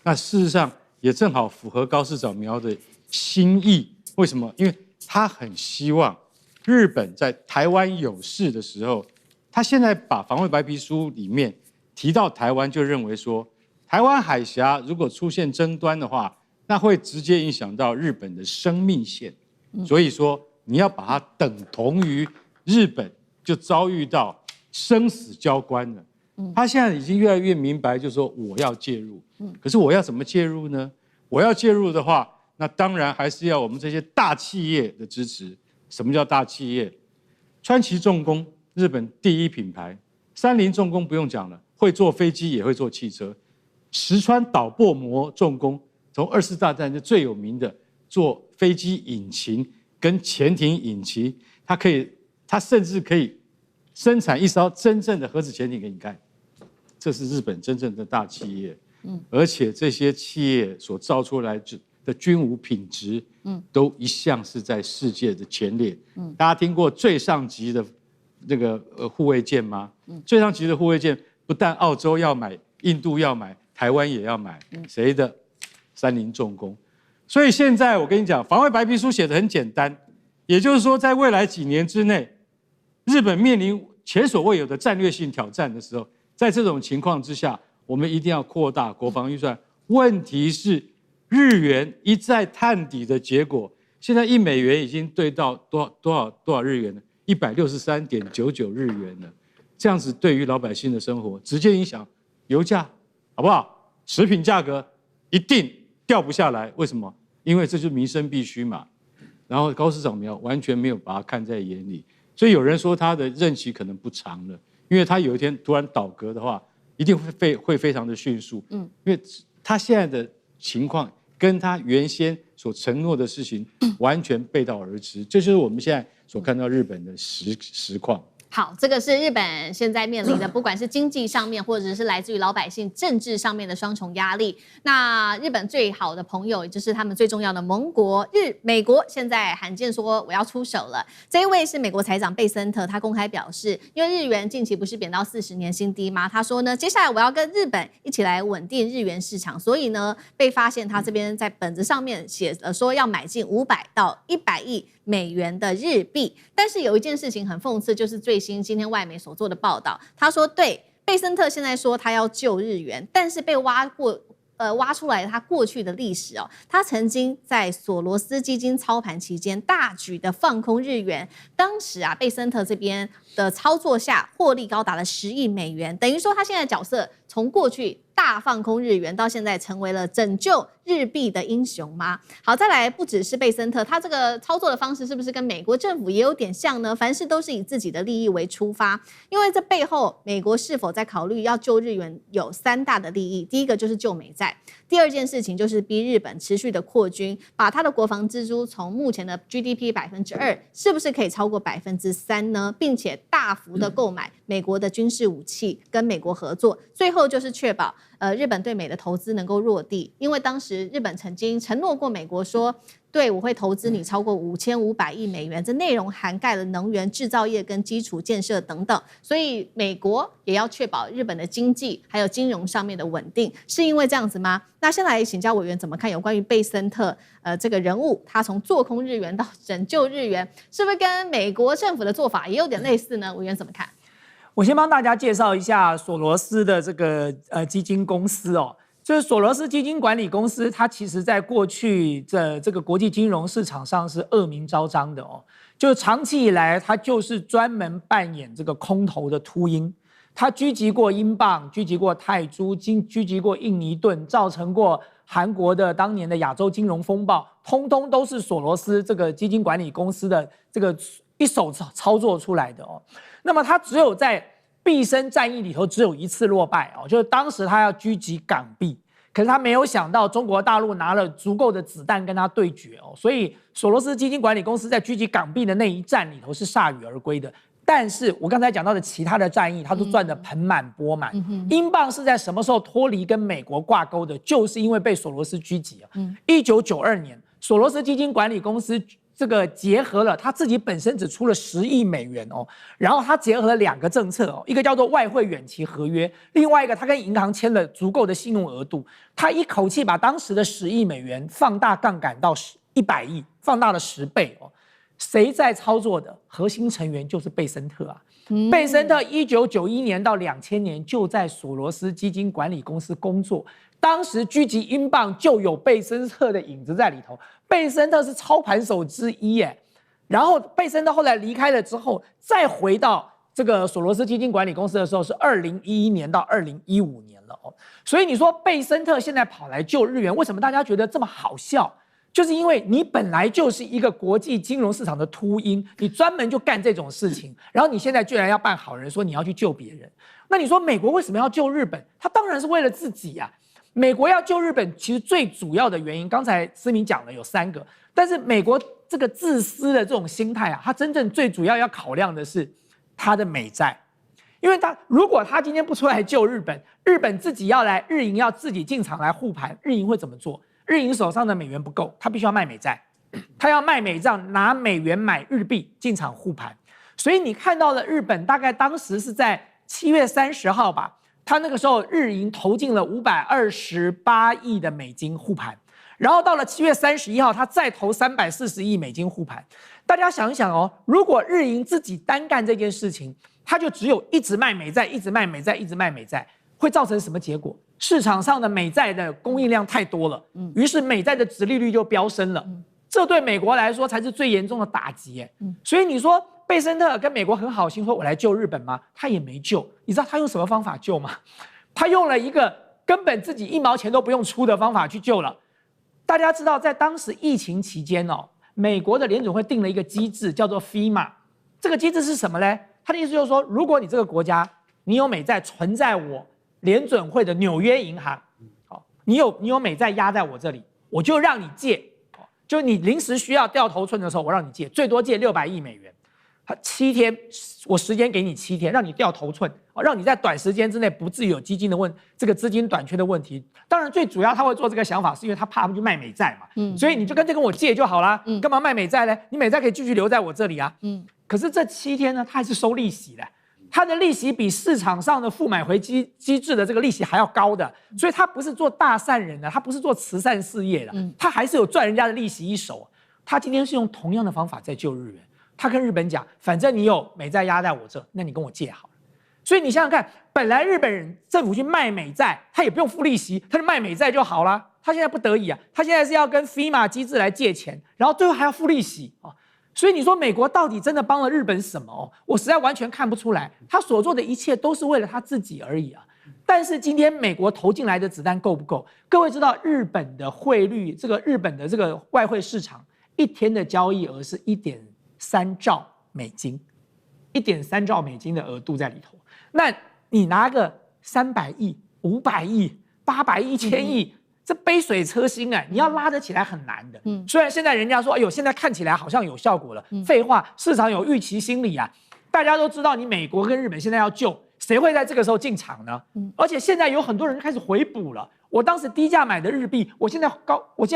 Speaker 3: 那事實上也正好符合高市早苗的心意。為什麼？因為他很希望日本在台灣有事的時候，他現在把防衛白皮書裡面提到台灣，就認為說，台灣海峽如果出現爭端的話，那會直接影響到日本的生命線。所以說，你要把它等同於日本就遭遇到生死交關了。他現在已經越來越明白，就是說我要介入。可是我要怎麼介入呢？我要介入的話，那當然還是要我們這些大企業的支持。什麼叫大企業？川崎重工，日本第1品牌；三菱重工不用講了，會做飛機也會做汽車；石川島薄膜重工，從2次大戰就最有名的做飛機引擎跟潛艇引擎，它甚至可以生產一艘真正的核子潛艇給你看。這是日本真正的大企業。而且這些企業所造出來的軍武品質，都一向是在世界的前列。大家聽過最上級的這個護衛艦嗎？最上級的護衛艦不但澳洲要買，印度要買，台灣也要買，誰的？三菱重工。所以現在我跟你講，防衛白皮書寫得很簡單，也就是說，在未來幾年之內，日本面臨前所未有的戰略性挑戰的時候，在這種情況之下，我們一定要擴大國防預算。問題是日元一再探底的結果，現在$1已經兌到多少日元了？163.99日元了。這樣子對於老百姓的生活直接影響油價，好不好？食品價格一定掉不下來。為什麼？因為這就是民生必須嘛。然後高市早苗完全沒有把它看在眼裡，所以有人說他的任期可能不長了，因為他有一天突然倒閣的話，一定會非常的迅速。因為他現在的情況跟他原先所承諾的事情完全背道而馳，這就是我們現在所看到日本的實況。
Speaker 1: 好，這個是日本現在面臨的，不管是經濟上面，或者是來自於老百姓政治上面的雙重壓力。那日本最好的朋友，也就是他們最重要的盟國美國，現在罕見說我要出手了。這一位是美國財長貝森特，他公開表示，因為日元近期不是貶到40年新低嗎？他說呢，接下來我要跟日本一起來穩定日元市場，所以呢，被發現他這邊在本子上面寫了說要買進500到100億美元的日幣。但是有一件事情很諷刺，就是今天外媒所做的報道，他說对貝森特現在說他要救日元，但是被挖出來他過去的歷史哦，他曾經在索羅斯基金操盤期間大舉的放空日元，當時啊貝森特這邊的操作下獲利高達了10億美元，等於說他現在的角色從過去大放空日元到現在成為了拯救日幣的英雄嗎？好，再來不只是貝森特，他這個操作的方式是不是跟美國政府也有點像呢？凡事都是以自己的利益為出發，因為這背後美國是否在考慮要救日元有3大的利益，第一個就是救美債，第二件事情就是逼日本持續的擴軍，把他的國防支出從目前的 GDP 2%，是不是可以超過3%呢？並且大幅的購買美國的軍事武器，跟美國合作，最後就是確保日本對美的投資能夠落地，因為當時日本曾經承諾過美國說，對我會投資你超過5500億美元，這內容涵蓋了能源製造業跟基礎建設等等，所以美國也要確保日本的經濟還有金融上面的穩定，是因為這樣子嗎？那先來請教委員怎麼看有關於貝森特這個人物，他從做空日元到拯救日元，是不是跟美國政府的做法也有點類似呢？委員怎麼看？
Speaker 2: 我先幫大家介紹一下索羅斯的這個基金公司哦，就是索羅斯基金管理公司，它其實在過去這個國際金融市場上是惡名昭彰的哦，就長期以來它就是專門扮演這個空頭的禿鷹，它狙擊過英鎊，狙擊過泰銖，狙擊過印尼盾，造成過韓國的當年的亞洲金融風暴，通通都是索羅斯這個基金管理公司的這個一手操作出來的哦。那麼他只有在畢生戰役裡頭只有一次落敗哦，就是當時他要狙擊港幣，可是他沒有想到中國大陸拿了足夠的子彈跟他對決哦，所以索羅斯基金管理公司在狙擊港幣的那一戰裡頭是鎩羽而歸的。但是我剛才講到的其他的戰役，他都賺得盆滿缽滿。英鎊是在什麼時候脫離跟美國掛鈎的？就是因為被索羅斯狙擊啊。1992年，索羅斯基金管理公司這個結合了他自己本身只出了10億美元哦，然後他結合了2個政策哦，一個叫做外匯遠期合約，另外一個他跟銀行簽了足夠的信用額度，他一口氣把當時的10億美元放大槓桿到100億，放大了10倍哦。誰在操作的？核心成員就是貝森特啊。貝森特1991年到2000年就在索羅斯基金管理公司工作，當時狙擊英鎊就有貝森特的影子在裡頭。貝森特是操盤手之一耶。然後貝森特後來離開了之後，再回到這個索羅斯基金管理公司的時候是2011年到2015年了哦。所以你說貝森特現在跑來救日元，為什麼大家覺得這麼好笑？就是因為你本來就是一個國際金融市場的禿鷹，你專門就幹這種事情，然後你現在居然要扮好人，說你要去救別人。那你說美國為什麼要救日本？他當然是為了自己啊。美國要救日本，其實最主要的原因，剛才思明講了有3個，但是美國這個自私的這種心態啊，他真正最主要要考量的是他的美債，因為如果他今天不出來救日本，日本自己要來，日銀要自己進場來護盤，日銀會怎麼做？日銀手上的美元不夠，他必須要賣美債，他要賣美債，拿美元買日幣進場護盤。所以你看到了日本大概當時是在7月30號吧，他那個時候日銀投進了528億的美金護盤，然後到了7月31號，他再投340億美金護盤。大家想一想哦，如果日銀自己單幹這件事情，他就只有一直賣美債，一直賣美債，一直賣美債，會造成什麼結果？市場上的美債的供應量太多了，於是美債的殖利率就飆升了，這對美國來說才是最嚴重的打擊。所以你說貝森特跟美國很好心說我來救日本嗎？他也沒救。你知道他用什麼方法救嗎？他用了一個根本自己1毛錢都不用出的方法去救了。大家知道，在當時疫情期間哦，美國的聯準會定了一個機制，叫做 FEMA。這個機制是什麼呢？他的意思就是說，如果你這個國家你有美債存在我聯準會的紐約銀行，你有美債壓在我這裡，我就讓你借，就你臨時需要掉頭寸的時候，我讓你借，最多借600億美元，7天，我時間給你7天，讓你掉頭寸，讓你在短時間之內不至於有这個資金短缺的問題。當然，最主要他會做這個想法，是因為他怕他們去賣美債嘛，所以你就跟我借就好啦，幹嘛賣美債呢？你美債可以繼續留在我這裡啊，可是這7天呢，他還是收利息的。它的利息比市場上的付買回機制的這個利息還要高的，所以他不是做大善人的，他不是做慈善事業的，他還是有賺人家的利息一手。他今天是用同樣的方法在救日元，他跟日本講，反正你有美債壓在我這，那你跟我借好了。所以你想想看，本來日本人政府去賣美債，他也不用付利息，他就賣美債就好了。他現在不得已啊，他現在是要跟 FEMA 機制來借錢，然後最後還要付利息啊。所以你說美國到底真的幫了日本什麼？我實在完全看不出來，他所做的一切都是為了他自己而已啊。但是今天美國投進來的子彈夠不夠？各位知道日本的匯率，日本的這個外匯市場一天的交易額是1.3兆美金，1.3兆美金的額度在裡頭。那你拿個300億、500億、800億、1000億。這杯水車薪你要拉得起來很難的。雖然現在人家說，哎呦，現在看起來好像有效果了。廢話，市場有預期心理啊。大家都知道，你美國跟日本現在要救，誰會在這個時候進場呢？而且現在有很多人開始回補了。我當時低價買的日幣，我現在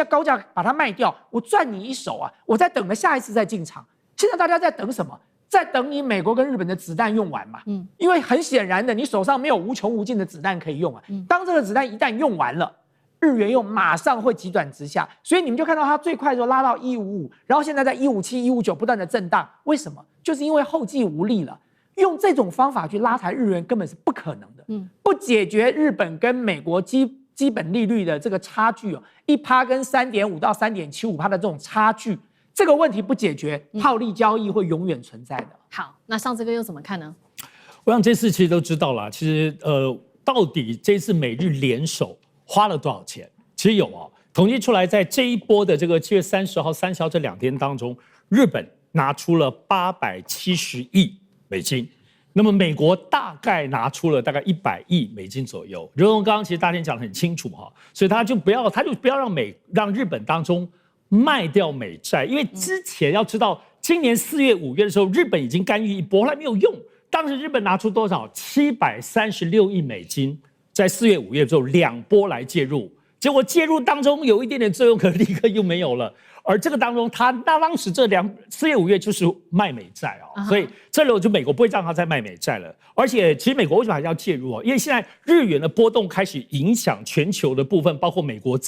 Speaker 2: 高價把它賣掉，我賺你一手啊！我在等着下一次再進場。現在大家在等什麼？在等你美國跟日本的子彈用完嘛。因為很顯然的，你手上沒有無窮無盡的子彈可以用啊。當這個子彈一旦用完了，日元又馬上會急轉直下，所以你們就看到它最快就拉到155，然後現在在157、159不斷的震盪。為什麼？就是因為後繼無力了。用這種方法去拉抬日元根本是不可能的。不解決日本跟美國基本利率的這個差距1%跟3.5%到3.75%的這種差距，這個問題不解決，套利交易會永遠存在的。
Speaker 1: 好，那上這個又怎麼看呢？
Speaker 4: 我想這次其實都知道了，其實到底這次美日聯手花了多少錢？其實有統計出來，在這一波的這個7月30號、30號這2天當中，日本拿出了870億美金，那麼美國大概拿出了大概100億美金左右。如同剛剛其實大天講得很清楚所以他就不要讓日本當中賣掉美債，因為之前要知道，今年4月、5月的時候，日本已經干預一波，後來沒有用。當時日本拿出多少？736億美金。在4月、5月之後2波來介入，結果介入當中有一點點作用，可立刻又沒有了。而這個當中，他當時4月、5月就是賣美債所以這裡就美國不會讓他再賣美債了。而且，其實美國為什麼還是要介入因為現在日元的波動開始影響全球的部分，包括美國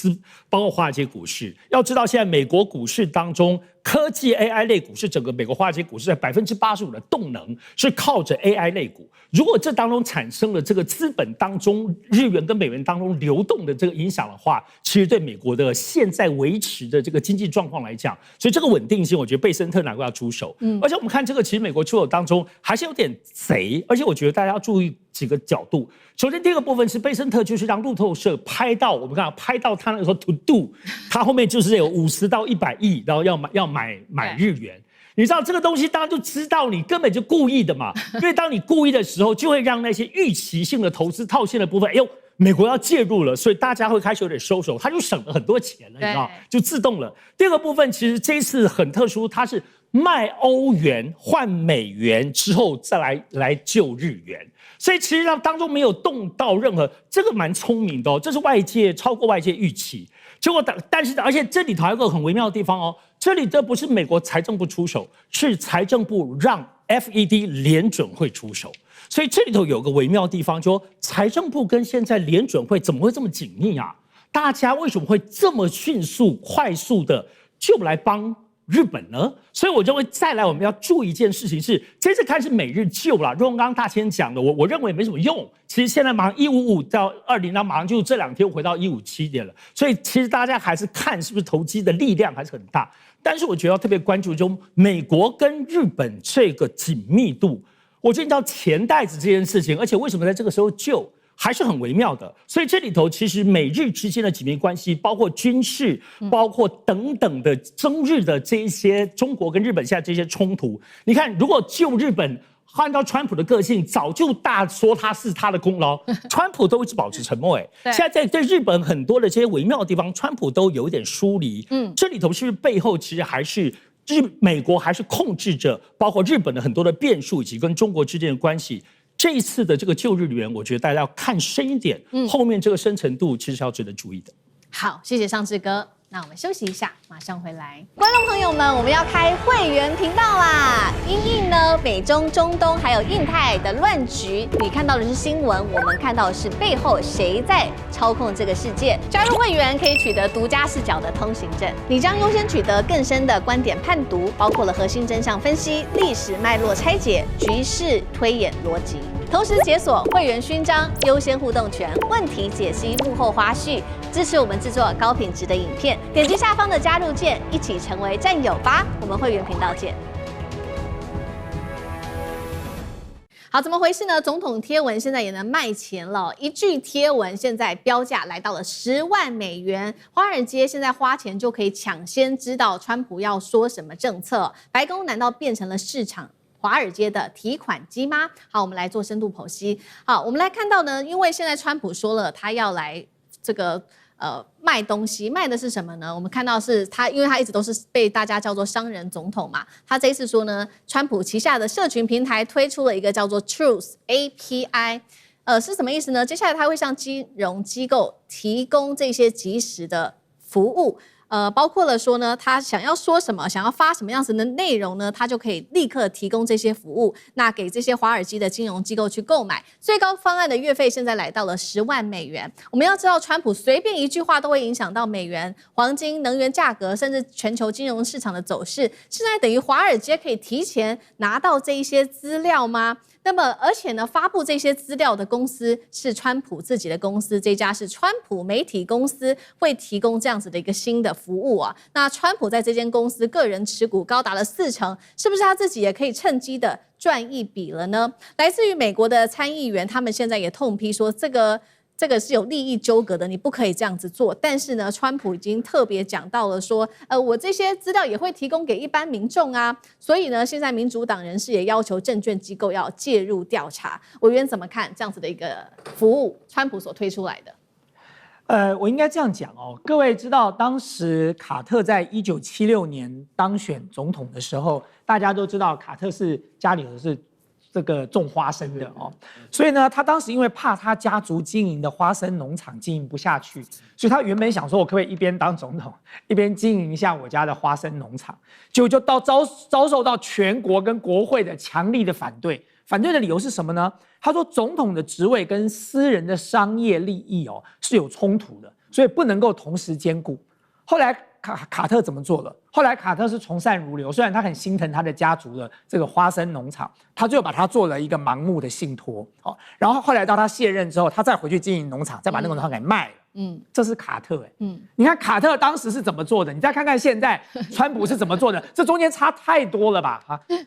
Speaker 4: 包括華爾街股市。要知道，現在美國股市當中，科技 AI 類股是整個美國華爾街股市在85%的動能是靠着 AI 類股。如果這當中產生了這個資本當中日元跟美元當中流動的這個影響的話，其實對美國的現在維持的這個經濟狀況來講，所以這個穩定性，我覺得貝森特難怪要出手。而且我們看這個，其實美國出手當中還是有點賊，而且我覺得大家要注意幾個角度。首先，第一個部分是貝森特就是讓路透社拍到，我们看拍到他那個時候 to do， 他後面就是有50到100億，然後要買日元。你知道這個東西，大家就知道你根本就故意的嘛。因為當你故意的時候，就會讓那些預期性的投資套現的部分，哎呦，美國要介入了，所以大家會開始有點收手，他就省了很多錢了，你知道，就自動了。第二個部分，其實這一次很特殊，它是賣歐元換美元之後再來救日元，所以其實上當中沒有動到任何，這個蠻聰明的這是超過外界預期。結果但是而且這裡頭還有一個很微妙的地方這裡這不是美國財政部出手，是財政部讓 FED 聯準會出手，所以這裡頭有個微妙的地方，說財政部跟現在聯準會怎麼會這麼緊密啊？大家為什麼會這麼迅速、快速的就來幫日本呢？所以我認為再來我們要注意一件事情是，這次開始美日救了。如同剛剛大千講的，我認為沒什麼用。其實現在馬上155到20，那馬上就這2天回到157點了。所以其實大家還是看是不是投機的力量還是很大。但是我覺得要特別關注中美國跟日本這個緊密度。我覺得你知道錢袋子這件事情，而且為什麼在這個時候救？還是很微妙的，所以這裡頭其實美日之間的緊密關係，包括軍事，包括等等的中日的這一些中國跟日本現在這些衝突，你看，如果救日本，按照川普的個性，早就大說他是他的功勞，川普都一直保持沉默。現在在對日本很多的這些微妙的地方，川普都有一點疏離。這裡頭是不是背後其實還是美國還是控制着，包括日本的很多的變數以及跟中國之間的關係？這一次的這個救日援，我覺得大家要看深一點，後面這個深層度其實是要值得注意的。
Speaker 1: 好，謝謝尚志哥。那我們休息一下，馬上回來。觀眾朋友們，我們要開會員頻道啦！因應呢美中、中東還有印太的亂局，你看到的是新聞，我們看到的是背後誰在操控這個世界。加入會員可以取得獨家視角的通行證，你將優先取得更深的觀點判讀，包括了核心真相分析、歷史脈絡拆解、局勢推演邏輯。同時解鎖會員勳章、優先互動權、問題解析、幕後花絮，支持我們制作高品質的影片。點擊下方的加入鍵，一起成為戰友吧！我們會員頻道見。好，怎麼回事呢？總統貼文現在也能賣錢了，一句貼文現在標價來到了10萬美元。華爾街現在花錢就可以搶先知道川普要說什麼政策，白宮難道變成了市場華爾街的提款機嗎？好，我們來做深度剖析。好，我們來看到呢，因為現在川普說了，他要來這個賣東西，賣的是什麼呢？我們看到是他，因為他一直都是被大家叫做商人總統嘛。他這一次說呢，川普旗下的社群平台推出了一個叫做 Truth API，是什麼意思呢？接下來他會向金融機構提供這些即時的服務。包括了說呢，他想要說什麼，想要發什麼樣子的內容呢，他就可以立刻提供這些服務，那給這些華爾街的金融機構去購買。最高方案的月費現在來到了10萬美元。我們要知道，川普隨便一句話都會影響到美元、黃金、能源價格，甚至全球金融市場的走勢。現在等於華爾街可以提前拿到這一些資料嗎？那麼，而且呢，發布這些資料的公司是川普自己的公司，這家是川普媒體公司，會提供這樣子的一個新的服務啊。那川普在這間公司個人持股高達了40%，是不是他自己也可以趁機的賺一筆了呢？來自於美國的參議員，他們現在也痛批說這個是有利益糾葛的，你不可以這樣子做。但是呢，川普已經特別講到了說，我這些資料也會提供給一般民眾啊。所以呢，現在民主黨人士也要求證券機構要介入調查。委員怎麼看這樣子的一個服務？川普所推出來的？
Speaker 2: 我應該這樣講哦，各位知道，當時卡特在1976年當選總統的時候，大家都知道卡特是家裡頭是這個種花生的哦，所以呢，他當時因為怕他家族經營的花生農場經營不下去，所以他原本想說，我可不可以一邊當總統，一邊經營一下我家的花生農場？結果就遭受到全國跟國會的強力的反對。反對的理由是什麼呢？他說，總統的職位跟私人的商業利益哦是有衝突的，所以不能夠同時兼顧。後來卡特怎麼做了？後來卡特是從善如流，雖然他很心疼他的家族的這個花生農场，他最後把他做了一個盲目的信託。然後後來到他卸任之後，他再回去經營農場，再把那個農場給賣了。這是卡特你看卡特當時是怎麼做的？你再看看現在川普是怎麼做的，這中間差太多了吧？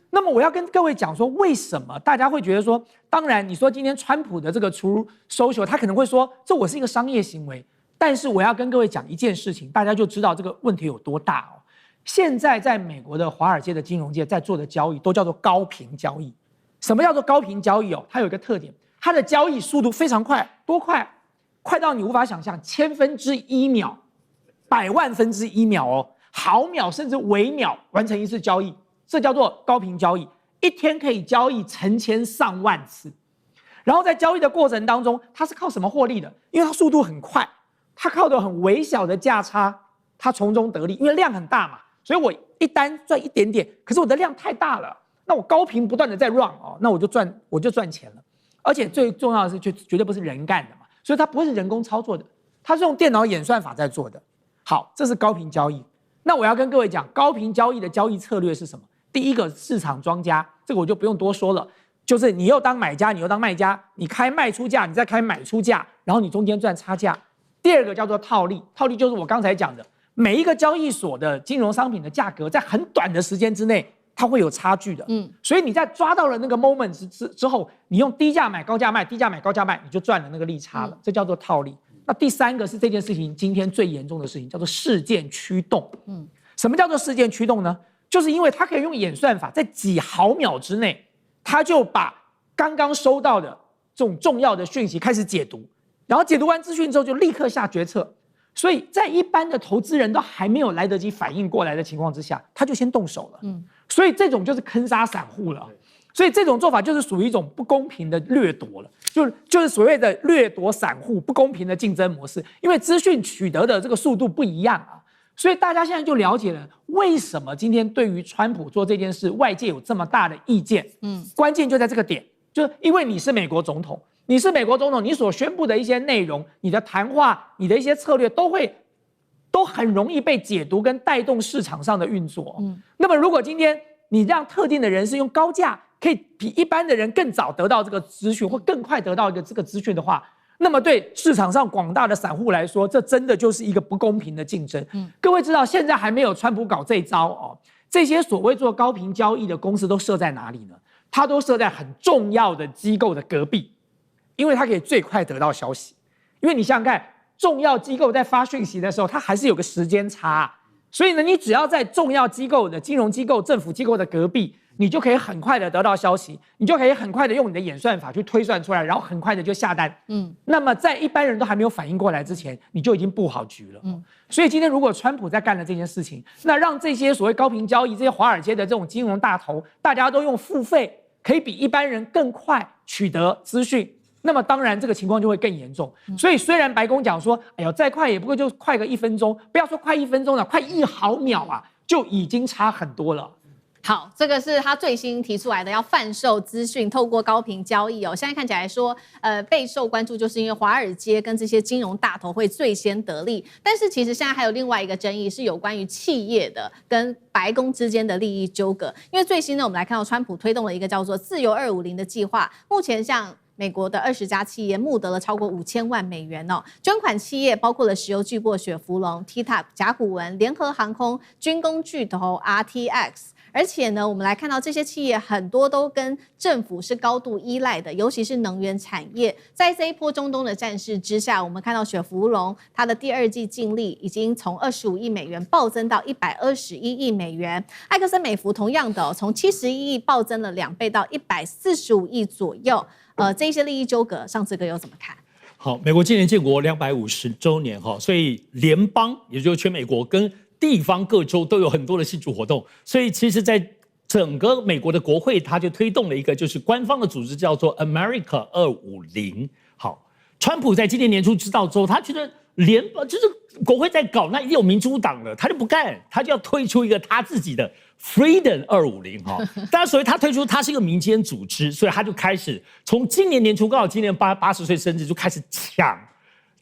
Speaker 2: 那麼我要跟各位講說，為什麼大家會覺得說，當然你說今天川普的這個 Truth Social， 他可能會說，這我是一個商業行為。但是我要跟各位講一件事情，大家就知道這個問題有多大哦。現在在美國的華爾街的金融界在做的交易都叫做高頻交易。什麼叫做高頻交易哦？它有一個特點，它的交易速度非常快，多快？快到你無法想象，1000分之1秒、100萬分之1秒哦，毫秒甚至微秒完成一次交易，這叫做高頻交易。一天可以交易成千上萬次，然後在交易的過程當中，它是靠什麼獲利的？因為它速度很快。他靠的很微小的價差，他從中得利，因為量很大嘛，所以我一單賺一點點，可是我的量太大了，那我高頻不斷的在 run 哦，那我就賺錢了，而且最重要的是，絕對不是人幹的嘛，所以它不會是人工操作的，它是用電腦演算法在做的。好，這是高頻交易。那我要跟各位講，高頻交易的交易策略是什麼？第一個，市場莊家，這個我就不用多說了，就是你又當買家，你又當賣家，你開賣出價，你再開買出價，然後你中間賺差價。第二個叫做套利，套利就是我剛才講的，每一個交易所的金融商品的價格在很短的時間之內，它會有差距的。所以你在抓到了那個 moment 之後，你用低價買高價賣，低價買高價賣，你就賺了那個利差了，這叫做套利。那第三個是這件事情今天最嚴重的事情，叫做事件驅動。什麼叫做事件驅動呢？就是因為它可以用演算法在幾毫秒之內，它就把剛剛收到的這種重要的訊息開始解讀，然後解讀完資訊之後就立刻下決策。所以在一般的投資人都還沒有來得及反應過來的情況之下，他就先動手了。所以這種就是坑殺散戶了。所以這種做法就是屬於一種不公平的掠奪了，就是所謂的掠奪散戶不公平的競爭模式，因為資訊取得的這個速度不一樣啊，所以大家現在就了解了為什麼今天對於川普做這件事，外界有這麼大的意見。關鍵就在這個點，就是因為你是美國總統，你所宣布的一些內容，你的談話，你的一些策略都很容易被解讀跟帶動市場上的運作。那麼如果今天你讓特定的人是用高價可以比一般的人更早得到這個資訊，或更快得到一個這個資訊的話，那麼對市場上廣大的散戶來說，這真的就是一個不公平的競爭。各位知道現在還沒有川普搞這一招哦，這些所謂做高頻交易的公司都設在哪裡呢？它都設在很重要的機構的隔壁，因為它可以最快得到消息。因為你想想看，重要機構在發訊息的時候，它還是有個時間差，所以呢，你只要在重要機構的金融機構、政府機構的隔壁，你就可以很快的得到消息，你就可以很快的用你的演算法去推算出來，然後很快的就下单。那麼在一般人都還沒有反應過來之前，你就已經布好局了。所以今天如果川普在幹了這件事情，那讓這些所謂高頻交易、這些華爾街的這種金融大頭，大家都用付費，可以比一般人更快取得資訊，那麼當然这個情況就會更嚴重。所以雖然白宮講說，哎呦，再快也不過就快個1分鐘，不要說快1分鐘了，快1毫秒啊，就已經差很多了。
Speaker 1: 好，這個是他最新提出來的，要販售資訊，透過高頻交易哦。現在看起來說，備受關注，就是因為華爾街跟這些金融大頭會最先得利。但是其實現在還有另外一個爭議，是有關於企業的跟白宮之間的利益糾葛。因為最新呢，我們來看到川普推動了一個叫做“自由250”的計劃，目前像美國的20家企業募得了超過5000萬美元哦。捐款企業包括了石油巨擘雪佛龍、TikTok、甲骨文、聯合航空、軍工巨頭 RTX。而且呢，我們來看到這些企業很多都跟政府是高度依賴的，尤其是能源產業。在這一波中東的戰事之下，我們看到雪佛龍它的第2季淨利已經從25億美元暴增到121億美元。埃克森美孚同樣的從71億暴增了2倍到145億左右。這一些利益糾葛，上次哥有怎麼看？
Speaker 4: 好，美國今年建國250週年哈，所以聯邦也就是全美國跟地方各州都有很多的慶祝活動，所以其實，在整個美國的國會，它就推動了一個就是官方的組織，叫做 America 250。好，川普在今年年初知道之後，他覺得聯邦就是國會在搞，那一定有民主黨了，他就不幹，他就要推出一個他自己的 Freedom 250哈。當然，所以他推出，他是一個民間組織，所以他就開始從今年年初，剛好今年80歲生日，就開始搶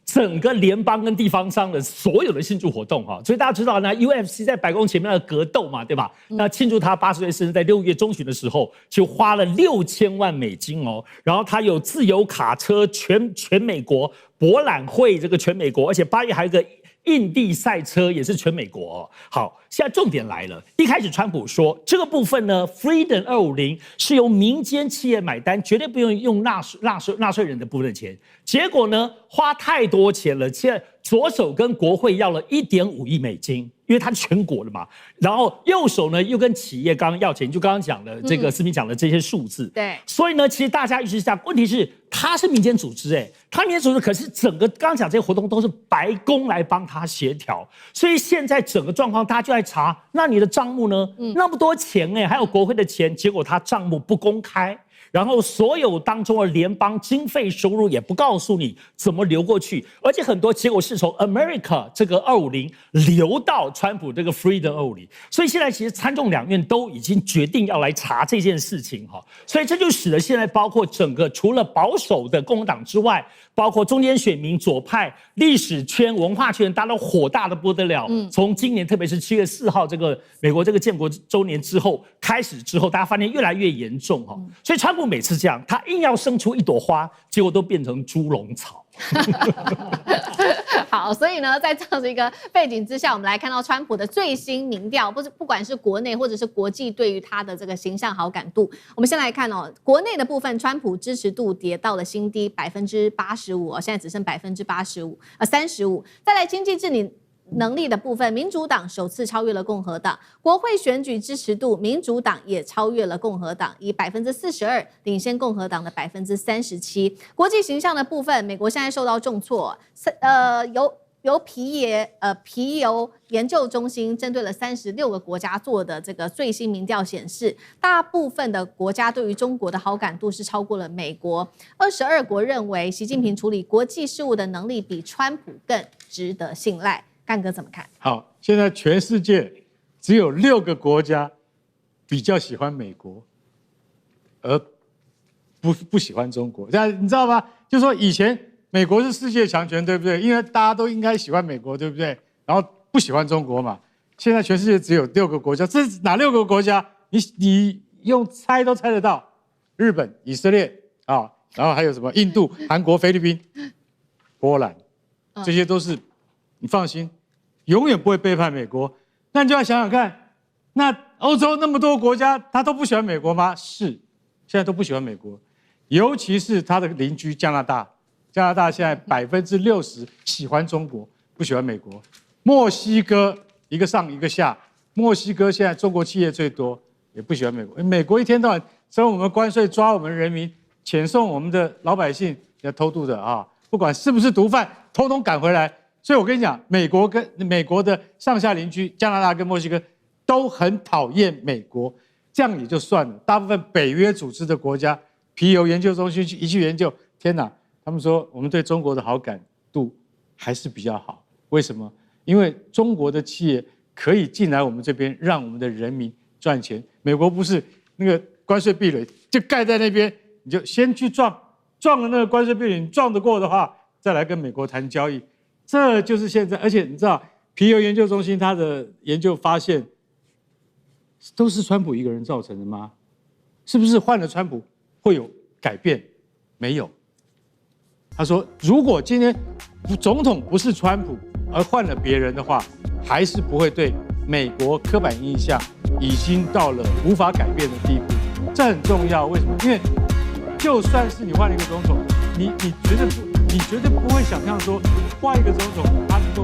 Speaker 4: 整個聯邦跟地方上的所有的慶祝活動哈，所以大家知道呢 ，UFC 在白宮前面的格鬥嘛，對吧？那慶祝他80歲生日，在6月中旬的時候，就花了6000萬美金哦。然後他有自由卡車全美國博覽會，這個全美國，而且8月還有一個印地賽車也是全美國哦。好，現在重點來了，一開始川普說這個部分呢 ，Freedom 250是由民間企業買單，絕對不用納稅人的部分的錢。結果呢，花太多錢了，現在左手跟國會要了1.5億美金，因為它是全國的嘛。然後右手呢又跟企業剛剛要錢，就剛剛講的這個思敏講的這些數字。
Speaker 1: 對，
Speaker 4: 所以呢，其實大家一直講，問題是它是民間組織，它民間組織，可是整個剛剛講這些活動都是白宮來幫他協調，所以現在整個狀況大家就在查，那你的賬目呢？那麼多錢還有國會的錢，結果他賬目不公開。然後所有當中的聯邦經費收入也不告訴你怎麼流過去，而且很多結果是是從 America 這個250流到川普這個 Freedom 250，所以現在其實參眾兩院都已經決定要來查這件事情哈，所以這就使得現在包括整個除了保守的共和黨之外，包括中間選民、左派、歷史圈、文化圈，大家都火大的不得了。從今年特別是7月4號這個美國這個建國週年之後開始之後，大家發現越來越嚴重哈，所以川普每次這樣，他硬要生出一朵花，結果都變成豬籠草。
Speaker 1: 好，所以呢，在這樣的一個背景之下，我們來看到川普的最新民調，不管是國內或者是國際对於他的這個形象好感度，我們先來看哦，國內的部分，川普支持度跌到了新低85%，現在只剩35%，35%。再來經濟治理能力的部分，民主黨首次超越了共和黨，國會選舉支持度，民主黨也超越了共和黨，以42%領先共和黨的37%。國際形象的部分，美國現在受到重挫，由皮尤研究中心針對了36個國家做的這個最新民調顯示，大部分的國家對於中國的好感度是超過了美國。22國認為習近平處理國際事務的能力比川普更值得信賴。幹哥怎麼看？
Speaker 3: 好，現在全世界只有6個國家比較喜歡美国，而不喜歡中國。但你知道嗎？就是說以前美國是世界強權，對不對？因為大家都應該喜歡美國，对不對？然後不喜歡中國嘛。現在全世界只有6個國家，這是哪6個國家？你用猜都猜得到：日本、以色列啊，然後還有什麼？印度、韓國、菲律賓、波蘭，這些都是你放心。永遠不會背叛美國，那你就要想想看，那歐洲那麼多國家，他都不喜歡美國嗎？是，現在都不喜歡美國，尤其是他的鄰居加拿大，加拿大現在60%喜歡中國，不喜歡美國。墨西哥一個上一個下，墨西哥現在中國企業最多，也不喜歡美國。美國一天到晚收我們關稅，抓我們人民，遣送我們的老百姓，要偷渡的啊，不管是不是毒販，通通趕回來。所以我跟你講，美國的上下鄰居加拿大跟墨西哥都很討厭美國，這樣也就算了。大部分北約組織的國家，皮尤研究中心一去研究，天哪，他們說我們對中國的好感度還是比較好。為什麼？因為中國的企業可以進來我們這邊，讓我們的人民賺錢。美國不是那個關稅壁壘就蓋在那邊，你就先去撞了那個關稅壁壘，你撞得過的話，再來跟美國談交易。這就是現在，而且你知道，皮尤研究中心他的研究發現，都是川普一個人造成的嗎？是不是換了川普會有改變？沒有。他說，如果今天總統不是川普，而換了別人的話，還是不會對美國刻板印象已經到了無法改變的地步。這很重要，為什麼？因為就算是你換了一個總統，你絕對不會想象說換一個總統他能夠